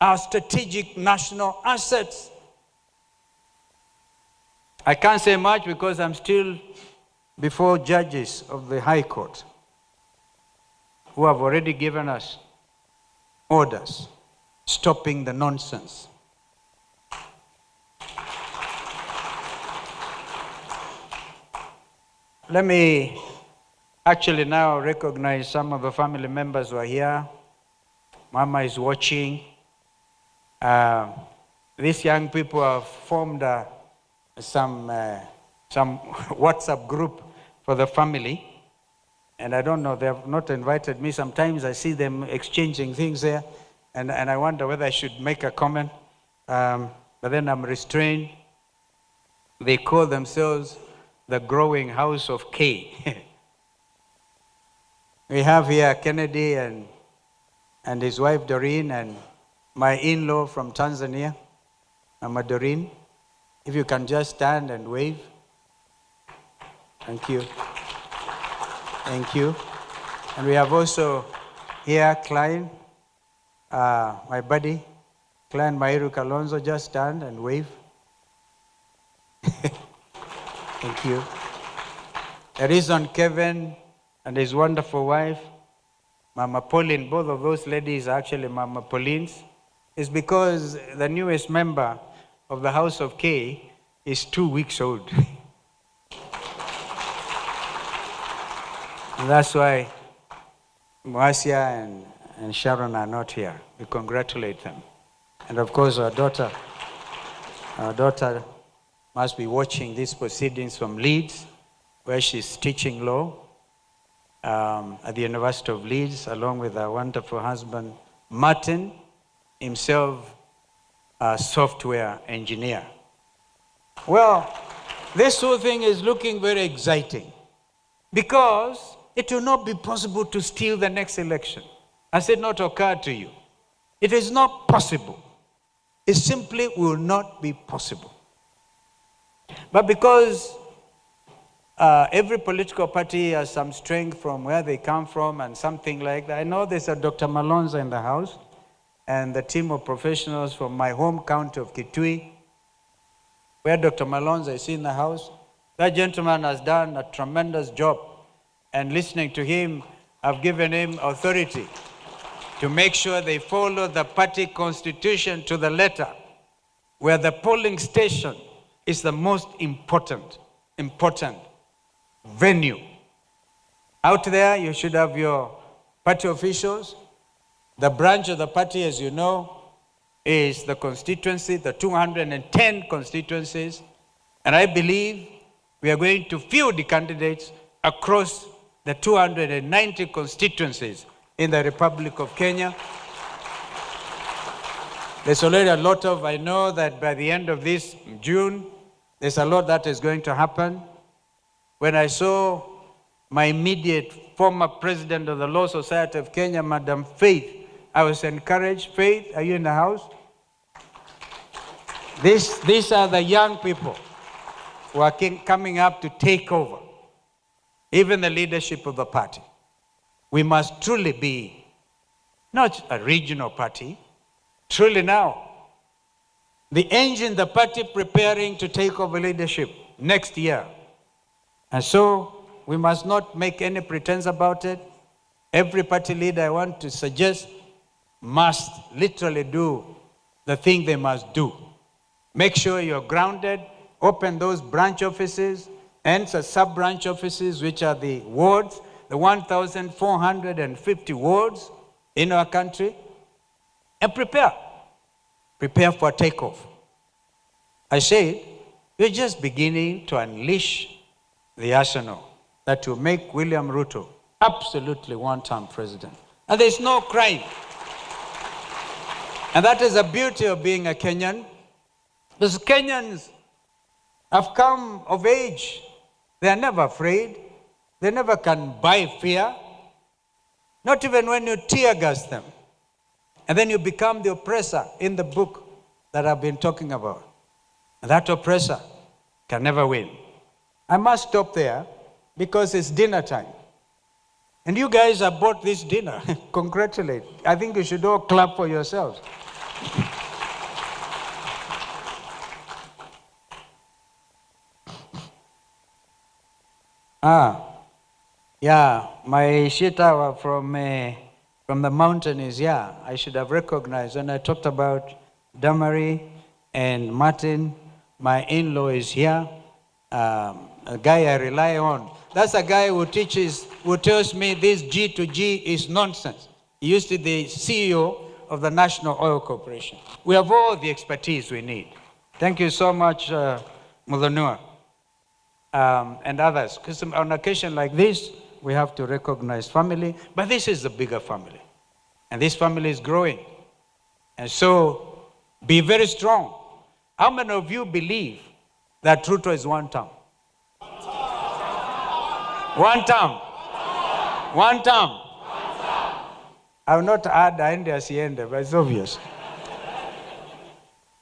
our strategic national assets. I can't say much because I'm still before judges of the High Court who have already given us orders stopping the nonsense. Let me actually now recognize some of the family members who are here. Mama is watching. These young people have formed some WhatsApp group for the family. And I don't know, they have not invited me. Sometimes I see them exchanging things there. And I wonder whether I should make a comment. But then I'm restrained. They call themselves the Growing House of K. We have here Kennedy and his wife Doreen, and my in-law from Tanzania, Mama Doreen. If you can just stand and wave. Thank you. Thank you. And we have also here Klein, my buddy, Klein Mairu Kalonzo. Just stand and wave. Thank you. There is on Kevin and his wonderful wife, Mama Pauline. Both of those ladies are actually Mama Paulines. It's because the newest member of the House of K is 2 weeks old. And that's why Marcia and Sharon are not here. We congratulate them. And of course, our daughter must be watching these proceedings from Leeds, where she's teaching law at the University of Leeds, along with her wonderful husband, Martin, himself a software engineer. Well, this whole thing is looking very exciting because it will not be possible to steal the next election. Has it not occurred to you? It is not possible. It simply will not be possible. But because every political party has some strength from where they come from and something like that. I know there's a Dr. Malonza in the house and the team of professionals from my home county of Kitui, where Dr. Malonza is in the house. That gentleman has done a tremendous job, and listening to him, I've given him authority to make sure they follow the party constitution to the letter, where the polling station is the most important venue. Out there, you should have your party officials. The branch of the party, as you know, is the constituency, the 210 constituencies. And I believe we are going to field the candidates across the 290 constituencies in the Republic of Kenya. There's already a lot of, I know that by the end of this June, there's a lot that is going to happen. When I saw my immediate former president of the Law Society of Kenya, Madam Faith, I was encouraged. Faith, are you in the house? These are the young people who are coming up to take over, even the leadership of the party. We must truly be not a regional party, truly now the engine, the party preparing to take over leadership next year. And so we must not make any pretense about it. Every party leader, I want to suggest, must literally do the thing they must do. Make sure you're grounded, open those branch offices and the sub-branch offices, which are the wards, the 1,450 wards in our country, and prepare for takeoff. I said, we're just beginning to unleash the arsenal that will make William Ruto absolutely one-term president. And there's no crime. And that is the beauty of being a Kenyan. Because Kenyans have come of age. They are never afraid. They never can buy fear. Not even when you tear gas them. And then you become the oppressor in the book that I've been talking about. And that oppressor can never win. I must stop there because it's dinner time. And you guys have bought this dinner. Congratulate. I think you should all clap for yourselves. Yeah, my shita from the mountain is, I should have recognized when I talked about Damari and Martin, my in-law is here, a guy I rely on. That's a guy who tells me this G to G is nonsense. He used to be the CEO of the National Oil Corporation. We have all the expertise we need. Thank you so much, Mulanua, and others. Because on occasion like this, we have to recognize family, but this is the bigger family. And this family is growing. And so, be very strong. How many of you believe that Ruto is one term? One term. One term. I will not add aende asiende, but it's obvious.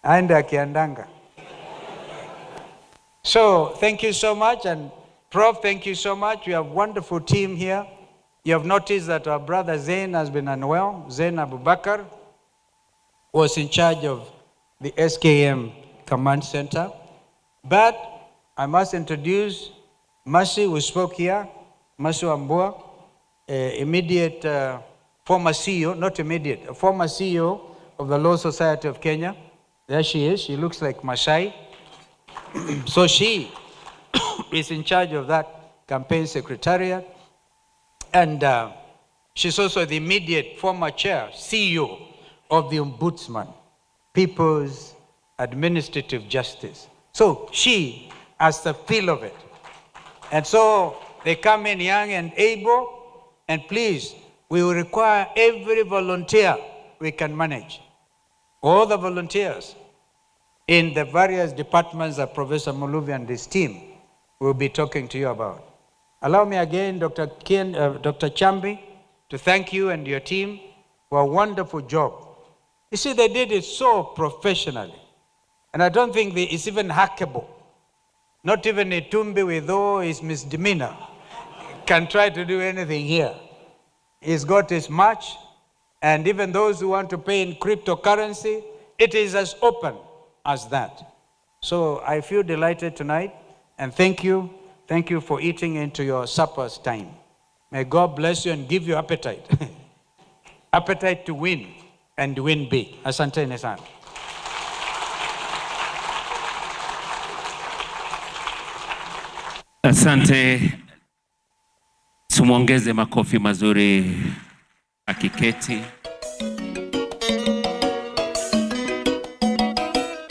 Aende akiandanga. So, thank you so much, and Prof, thank you so much. We have a wonderful team here. You have noticed that our brother Zain has been unwell. Zain Abubakar was in charge of the SKM Command Center. But I must introduce Mercy, who spoke here, Mercy Wambua, immediate former CEO, not immediate, a former CEO of the Law Society of Kenya. There she is. She looks like Masai. So she is in charge of that campaign secretariat. And she's also the immediate former chair, CEO of the Ombudsman, People's Administrative Justice. So she has the feel of it. And so they come in young and able, and please, we will require every volunteer we can manage. All the volunteers in the various departments that Professor Muluvi and his team will be talking to you about. Allow me again, Dr. Chambi, to thank you and your team for a wonderful job. You see, they did it so professionally. And I don't think it's even hackable. Not even Itumbi, with all his misdemeanor, can try to do anything here. He's got his match, and even those who want to pay in cryptocurrency, it is as open as that. So I feel delighted tonight, and thank you. Thank you for eating into your supper's time. May God bless you and give you appetite. Appetite to win, and win big. Asante sana. Asante. Tumwongeze makofi mazuri akiketi.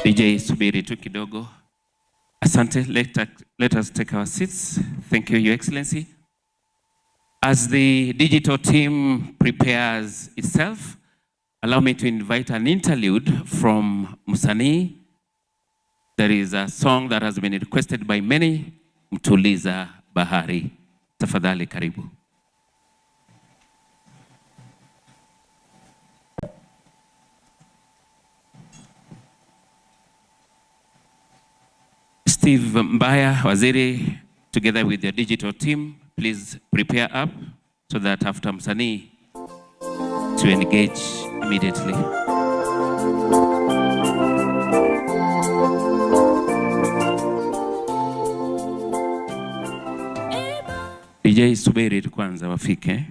DJ, subiri tu kidogo. Asante, let us take our seats. Thank you, Your Excellency. As the digital team prepares itself, allow me to invite an interlude from Musani. There is a song that has been requested by many, Mtuliza Bahari. Tafadhali karibu. Steve Mbaya, Waziri, together with your digital team, please prepare up so that after Msanii to engage immediately. DJ, subiri kwanza wafike.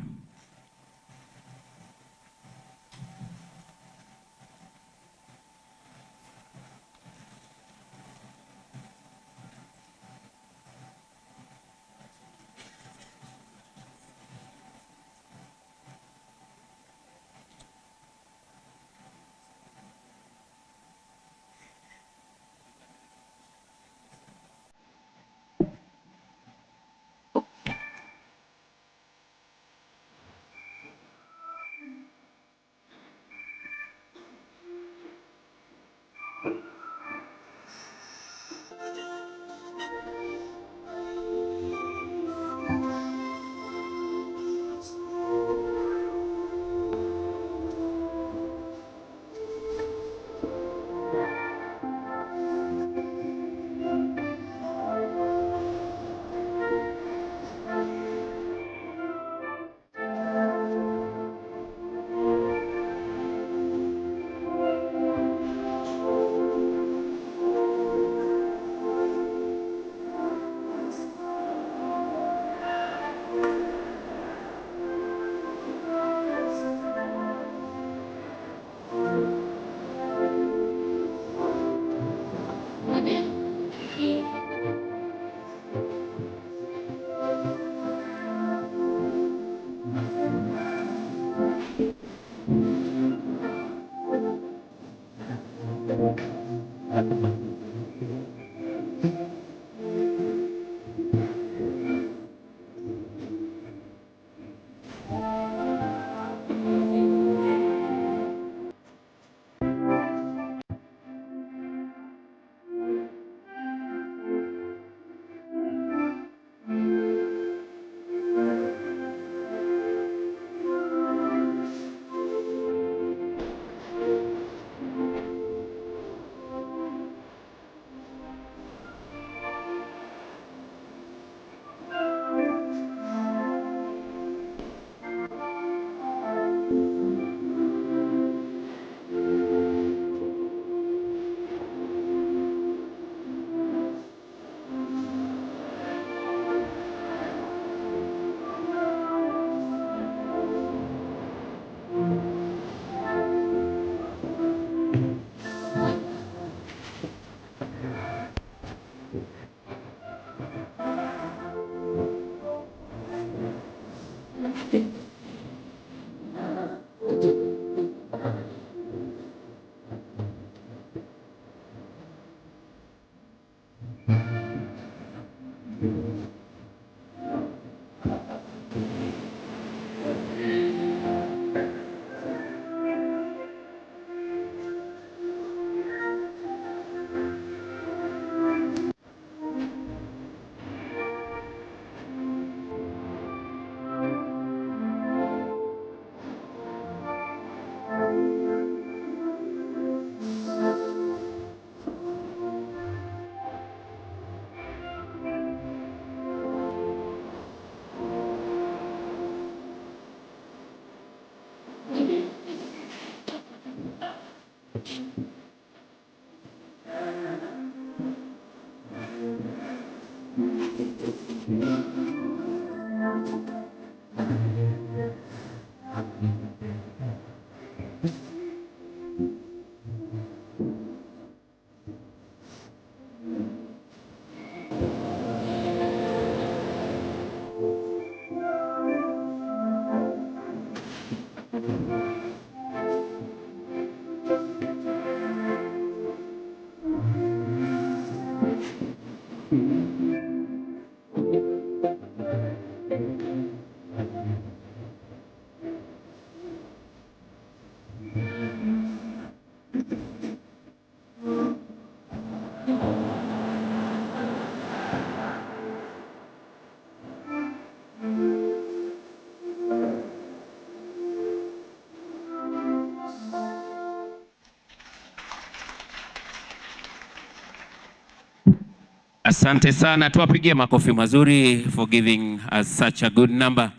Asante sana, tuwapigie makofi mazuri for giving us such a good number.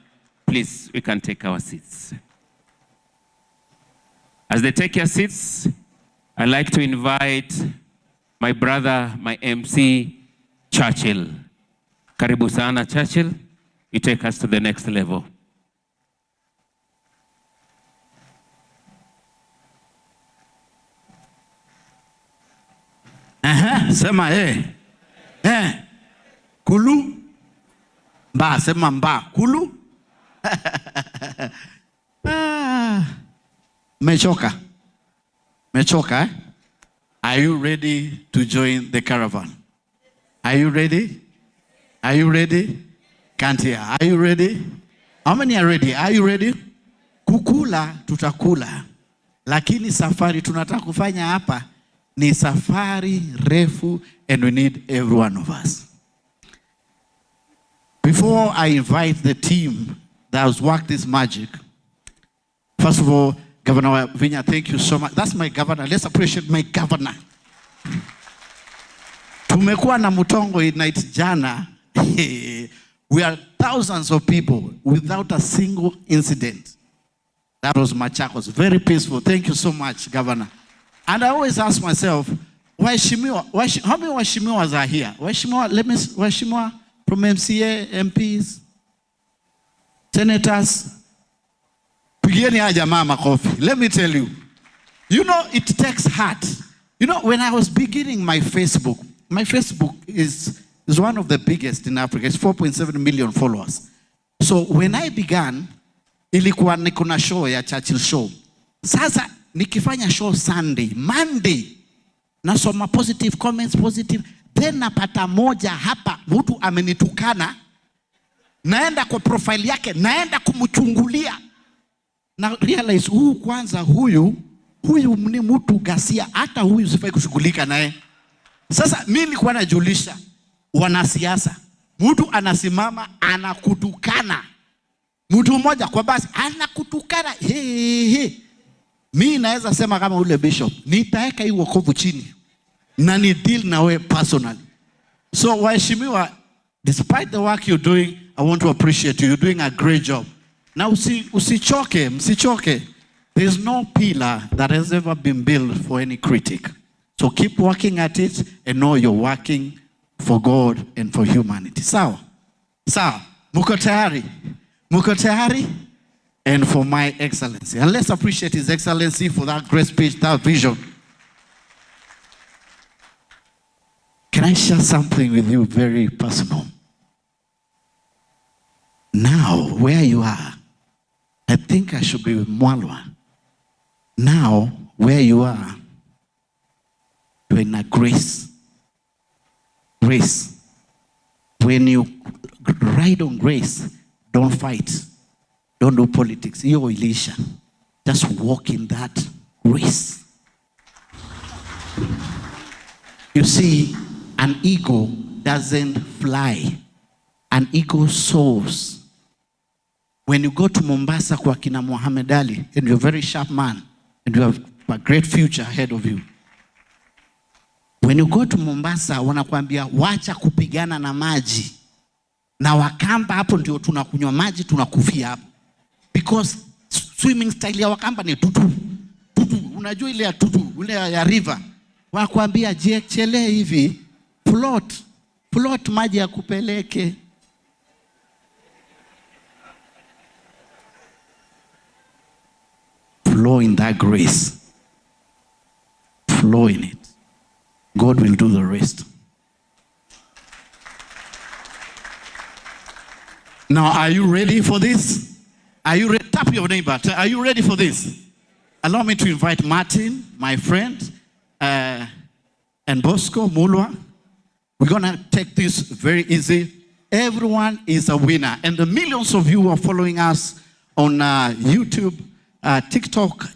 Please, we can take our seats. As they take your seats, I'd like to invite my brother, my MC, Churchill. Karibu sana, Churchill. You take us to the next level. Sema kulu mba, sema mba kulu. Mechoka eh? Are you ready to join the caravan? Are you ready? Are you ready? Can't hear. Are you ready? How many are ready? Are you ready? Kukula tutakula, lakini safari tunataka kufanya hapa ni safari refu, and we need every one of us. Before I invite the team that has worked this magic, first of all, Governor Vinya, thank you so much. That's my governor. Let's appreciate my governor. Tumekuwa na Mutongo night jana. We are thousands of people without a single incident. That was Machakos. Very peaceful. Thank you so much, Governor. And I always ask myself, how many Waheshimiwas are here? Waheshimiwa from MCA, MPs, senators. Pigieni haja mama coffee. Let me tell you, it takes heart. When I was beginning my Facebook is one of the biggest in Africa. It's 4.7 million followers. So when I began, ilikuwa niko na show ya Churchill show. Sasa nikifanya show Sunday, Monday nasoma positive comments, positive. Then napata moja hapa, mtu amenitukana, naenda kwa profile yake, naenda kumchungulia. Na realize huyu ni mtu gasia, hata huyu sifai kushughulika naye. Sasa mimi nilikuwa najulisha wanasiasa, mtu anasimama anakutukana, mtu mmoja kwa basi anakutukana, mimi naweza sema kama ule bishop, nitaeka hii wokovu chini na ni deal na wewe personally. So waheshimiwa, despite the work you're doing, I want to appreciate you. You're doing a great job. Now msichoke. There's no pillar that has ever been built for any critic. So keep working at it and know you're working for God and for humanity. Sawa? Muko tayari? And for my excellency. And let's appreciate His Excellency for that great speech, that vision. Can I share something with you very personal? Now, where you are, I think I should be with Mwalwa. Now, where you are, you're in a grace. Grace. When you ride on grace, don't fight. Don't do politics. You're Elisha. Just walk in that grace. You see, an eagle doesn't fly. An eagle soars. When you go to Mombasa kwa kina Muhammad Ali, and you're a very sharp man, and you have a great future ahead of you. When you go to Mombasa, wanakuambia wacha kupigana na maji. Na Wakamba hapo ndio tunakunywa maji, tunakufia hapo. Because swimming style ya Wakamba ni tutu. Unajua ile ya tutu, ile ya river. Wanakuambia jiechele hivi, float maji ya kupeleke. Flow in that grace. Flow in it. God will do the rest. Now, are you ready for this? Are you ready? Tap your neighbor. Are you ready for this? Allow me to invite Martin, my friend, and Bosco Mulwa. We're going to take this very easy. Everyone is a winner. And the millions of you who are following us on YouTube, TikTok,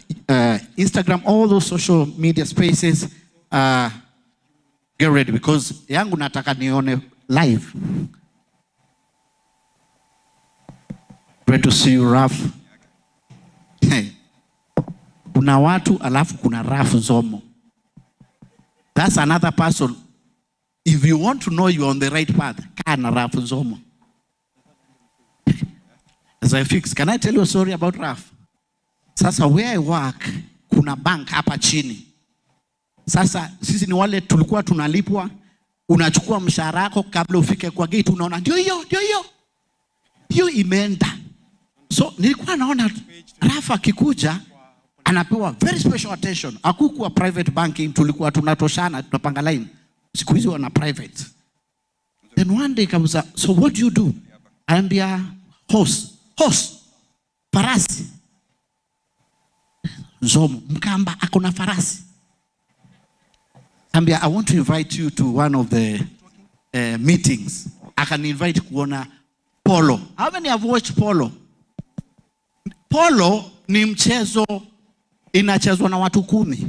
Instagram, all those social media spaces, get ready because yangu nataka nione live. Great to see you, Raf. Kuna watu alafu kuna Raf Zomo. That's another person. If you want to know you're on the right path, kana Raf Nzomo. As I fix, can I tell you a story about Raf? Sasa where I work, kuna bank hapa chini. Sasa sisi ni wale tulikuwa tunalipwa, unachukua mshahara wako kabla ufike kwa gate, unaona ndio hiyo, ndio hiyo. Hiyo imeenda. So nilikuwa naona Raf akikuja anapewa very special attention. Hakukuwa private banking, tulikuwa tunatoshana, tunapanga line. Siku hizi wana private. Then one day comes up, so what do you do? Ambia horse, farasi. Nzomo, Mkamba akona farasi. Ambia, I want to invite you to one of the meetings. I can invite kuona polo. How many have watched polo? Polo ni mchezo inachezwa na watu 10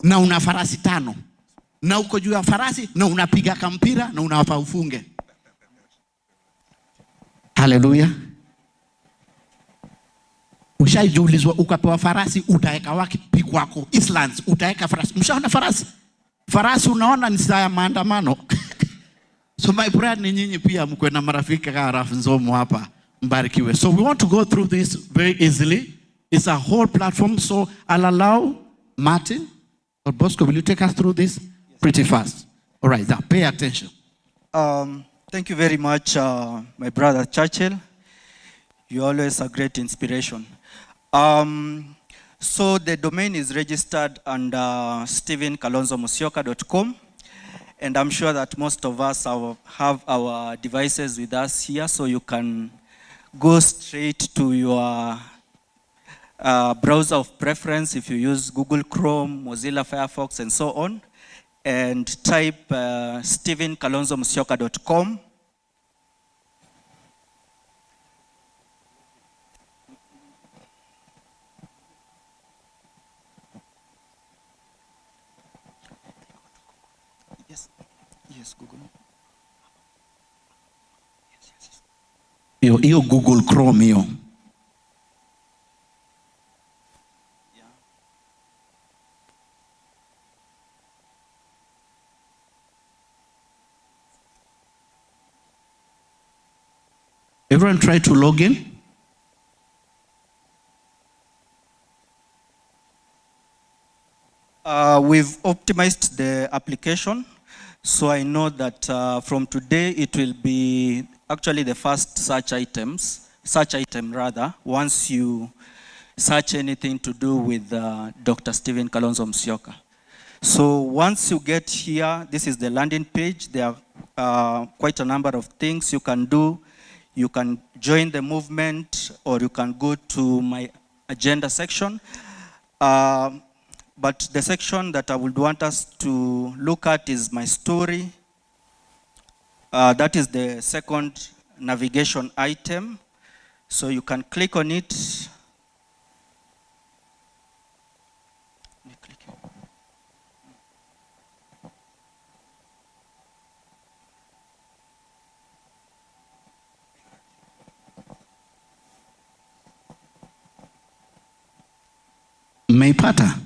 na una farasi 5 na uko juu ya farasi na unapiga kampira na unawapa ufunge. Hallelujah. Ushajiulizwa ukapewa farasi utaeka wapi kwako? Islands utaeka farasi. Mshaona farasi? Farasi unaona ni saa ya maandamano. So my prayer ni nyinyi pia mkwe na marafiki kama Raf Nzomo hapa mbarikiwe. So we want to go through this very easily. It's a whole platform, so I'll allow Martin or Bosco, will you take us through this pretty fast? All right, now pay attention. Thank you very much, my brother Churchill. You're always a great inspiration. So the domain is registered under stevenkalonzomusyoka.com, and I'm sure that most of us have our devices with us here, so you can go straight to your browser of preference if you use Google Chrome, Mozilla Firefox, and so on, and type stevenkalonzomusyoka.com. Yes, Google. Hiyo Google Chrome hiyo. Everyone try to log in. We've optimized the application, so I know that from today it will be actually the first search item once you search anything to do with Dr. Stephen Kalonzo Musyoka. So once you get here, this is the landing page. There are quite a number of things you can do. You can join the movement, or you can go to my agenda section. But the section that I would want us to look at is my story. That is the second navigation item. So you can click on it. Mmeipata?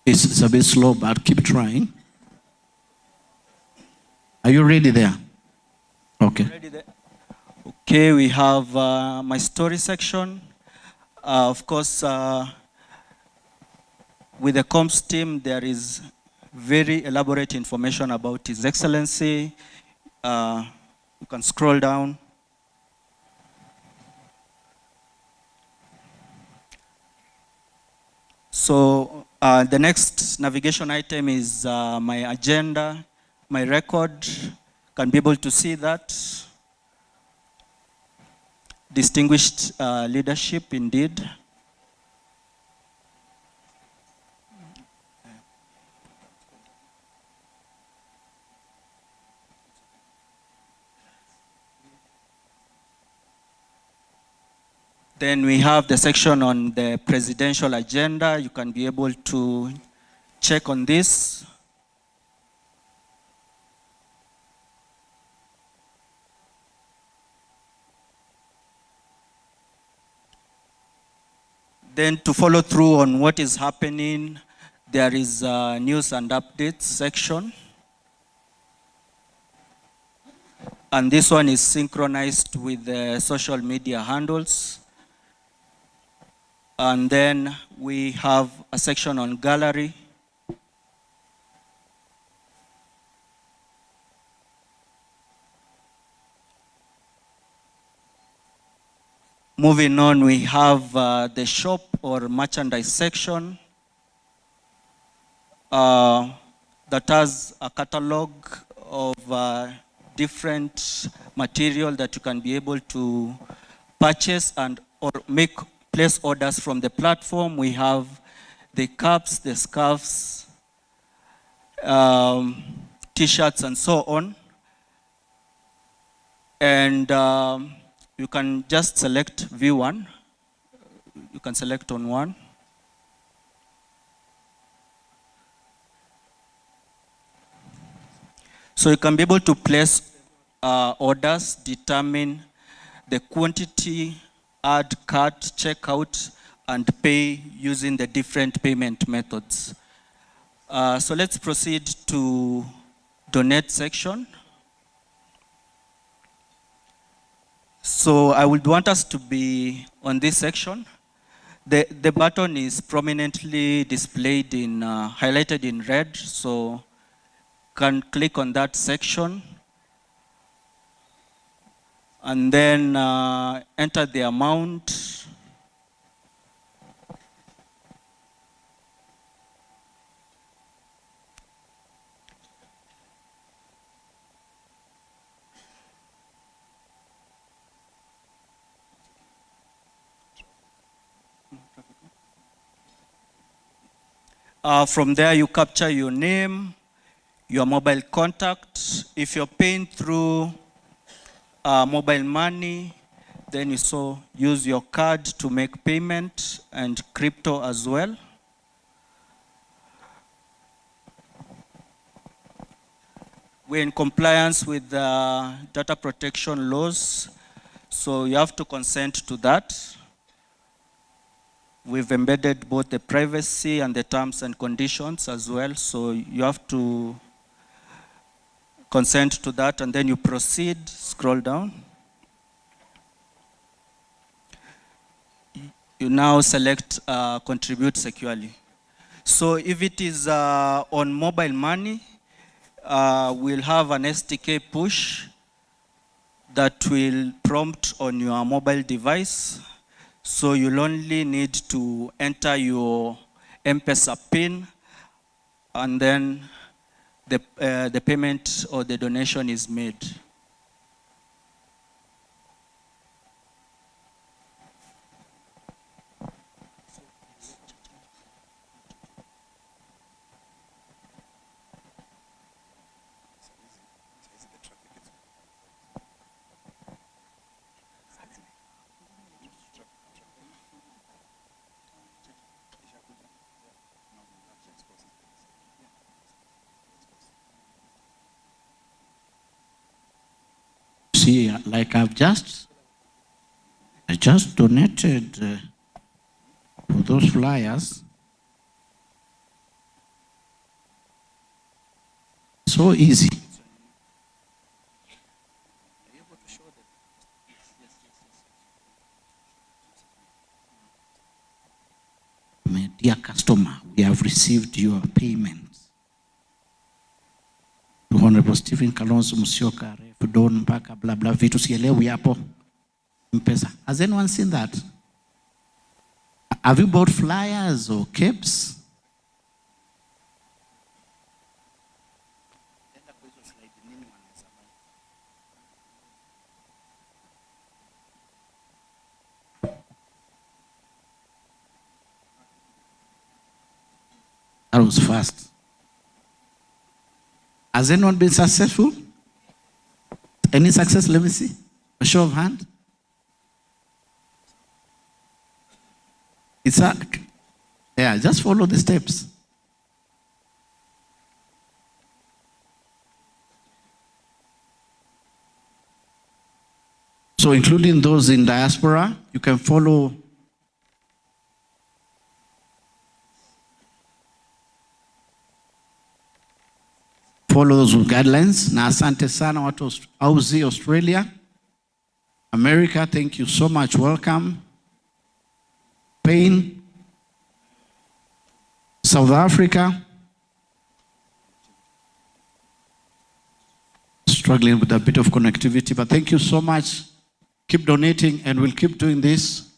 It's a bit slow, but keep trying. Are you ready there? Okay. Ready there? Okay, we have my story section. Of course, with the comms team, there is very elaborate information about His Excellency. You can scroll down. So the next navigation item is my agenda, my record. Can be able to see that. Distinguished leadership indeed. Then we have the section on the presidential agenda. You can be able to check on this. Then to follow through on what is happening, there is a news and updates section. And this one is synchronized with the social media handles. And then we have a section on gallery. Moving on, we have the shop or merchandise section that has a catalog of different material that you can be able to purchase and or place orders from the platform. We have the caps, the scarves, t-shirts and so on. And you can just select view one. You can select on one. So you can be able to place orders, determine the quantity, add cart, checkout, and pay using the different payment methods. So let's proceed to donate section. So I would want us to be on this section. The button is prominently displayed in, highlighted in red, so can click on that section and then enter the amount. From there, you capture your name, your mobile contact. If you're paying through mobile money, then you use your card to make payment, and crypto as well. We're in compliance with the data protection laws, so you have to consent to that. We've embedded both the privacy and the terms and conditions as well, so you have to consent to that, and then you proceed, scroll down. You now select contribute securely. So if it is on mobile money, we'll have an SDK push that will prompt on your mobile device. So you'll only need to enter your M-Pesa PIN, and then the payment or the donation is made. See, like I just donated for those flyers. So easy. My dear customer, we have received your payments. Honorable Stephen Kalonzo, Musyoka, Don mpaka blah blah vitu sielewi hapo M-Pesa. Has anyone seen that? Have you bought flyers or capes? That was fast. Has anyone been successful? Any success? Let me see. A show of hand. It's a, yeah, just follow the steps. So including those in diaspora, you can follow those guidelines. Na asante sana watu Aussie, Australia, America, thank you so much, welcome. Spain, South Africa, struggling with a bit of connectivity, but thank you so much. Keep donating and we'll keep doing this.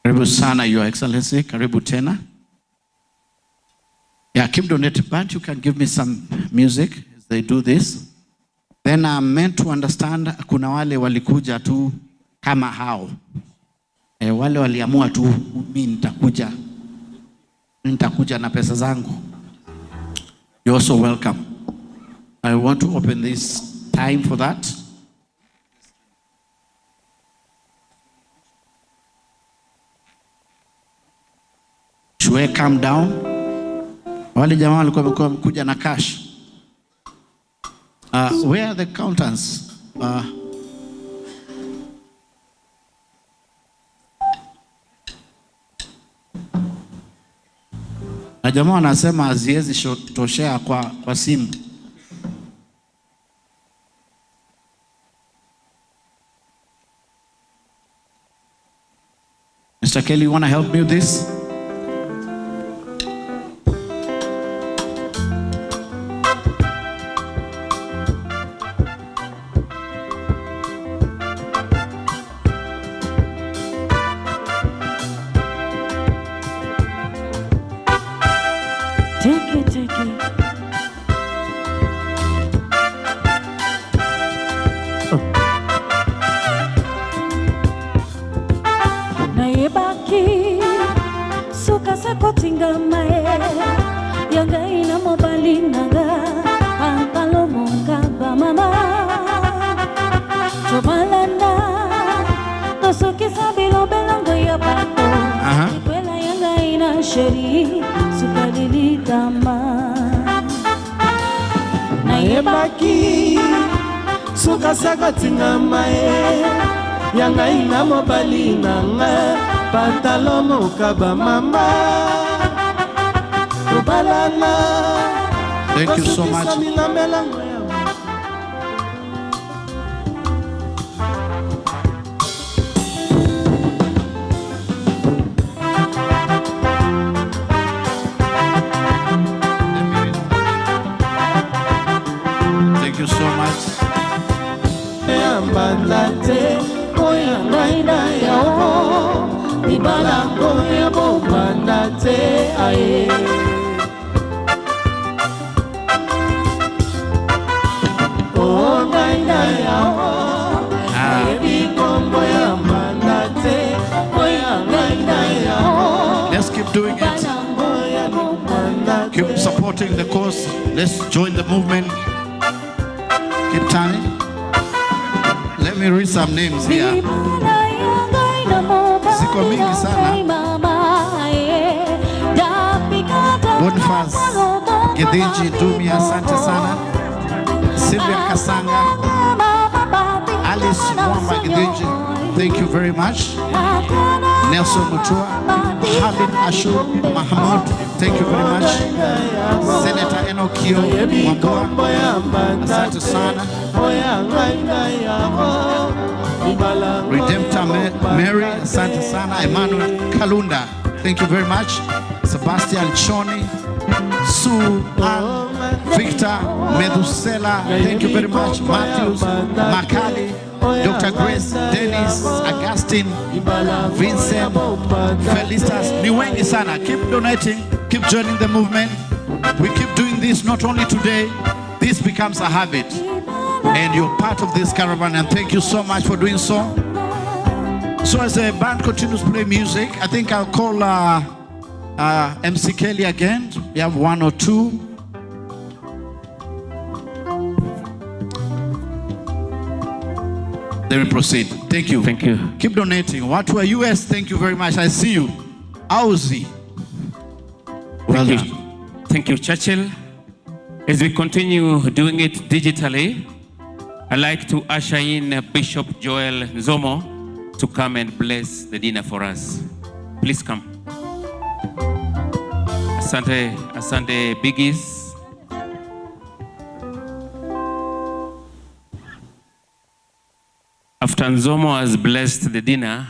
Karibu sana, Your Excellency. Karibu tena. Yeah, keep donating, but you can give me some music as they do this. Then I'm meant to understand, kuna wale walikuja tu kama hao. Wale waliamua tu, mimi nitakuja na pesa zangu. You're also welcome. I want to open this time for that. Should I calm down? Wale jamaa walikuwa wamekuja na cash. Where are the accountants? Na jamaa wanasema haziwezi toshea kwa simu. Mr. Kelly, you want to help me with this? Take it. Naibaki suka sakotinga mae yanga ina mobali nanga pantalo mongaba mama chomalana tosoki sabilo belango ya pato ikwela yanga ina sheri Naibaki suka sakotinga mae yanga ina mobali nanga pantalo mokaba mama ubalana. Thank you so much. Thank you so much. Let's keep doing it. Keep supporting the cause. Let's join the movement. Keep time. Let me read some names here. Ziko mingi sana. Bonfaz Gidinji Dumia, asante sana. Sylvia Kasanga, Alice Mwamba Gidinji, thank you very much. Nelson Mutua, Habib Ashu Mahmoud, thank you very much. Senator Enokio Mwambua, asante sana. Redemptor Mary, asante sana. Emmanuel Kalunda, thank you very much. Sebastian Choni, Sue, Ann, Victor, Medusela, thank you very much. Matthews, Makali, Dr. Grace, Dennis, Augustine, Vincent, Felicitas. Ni wengi sana. Keep donating, keep joining the movement. We keep doing this not only today, this becomes a habit. And you're part of this caravan, and thank you so much for doing so. So as the band continues to play music, I think I'll call MC Kelly again. We have one or two. Then we proceed. Thank you. Thank you. Keep donating. Watu wa US, thank you very much. I see you. Auzi. Well Thank done. you. Thank you, Churchill. As we continue doing it digitally, I'd like to usher in Bishop Joel Nzomo to come and bless the dinner for us. Please come. Asante, asante biggies. After Nzomo has blessed the dinner,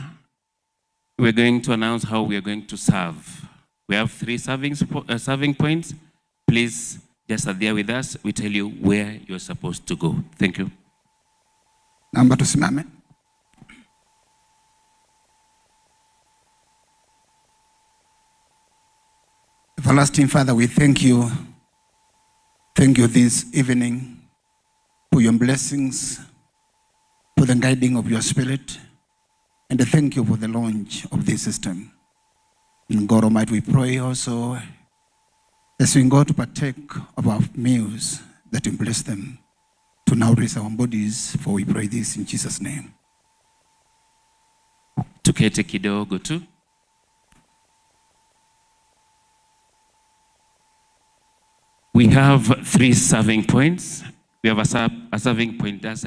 we're going to announce how we are going to serve. We have 3 serving points. Please just adhere with us. We tell you where you're supposed to go. Thank you. Naomba tusimame. Everlasting Father, we thank you. Thank you this evening for your blessings, for the guiding of your spirit, and thank you for the launch of this system. In God Almighty, we pray also as we go to partake of our meals, that you bless them to nourish our bodies, for we pray this in Jesus' name. Tukete kidogo tu. We have 3 serving points. We have a serving point that's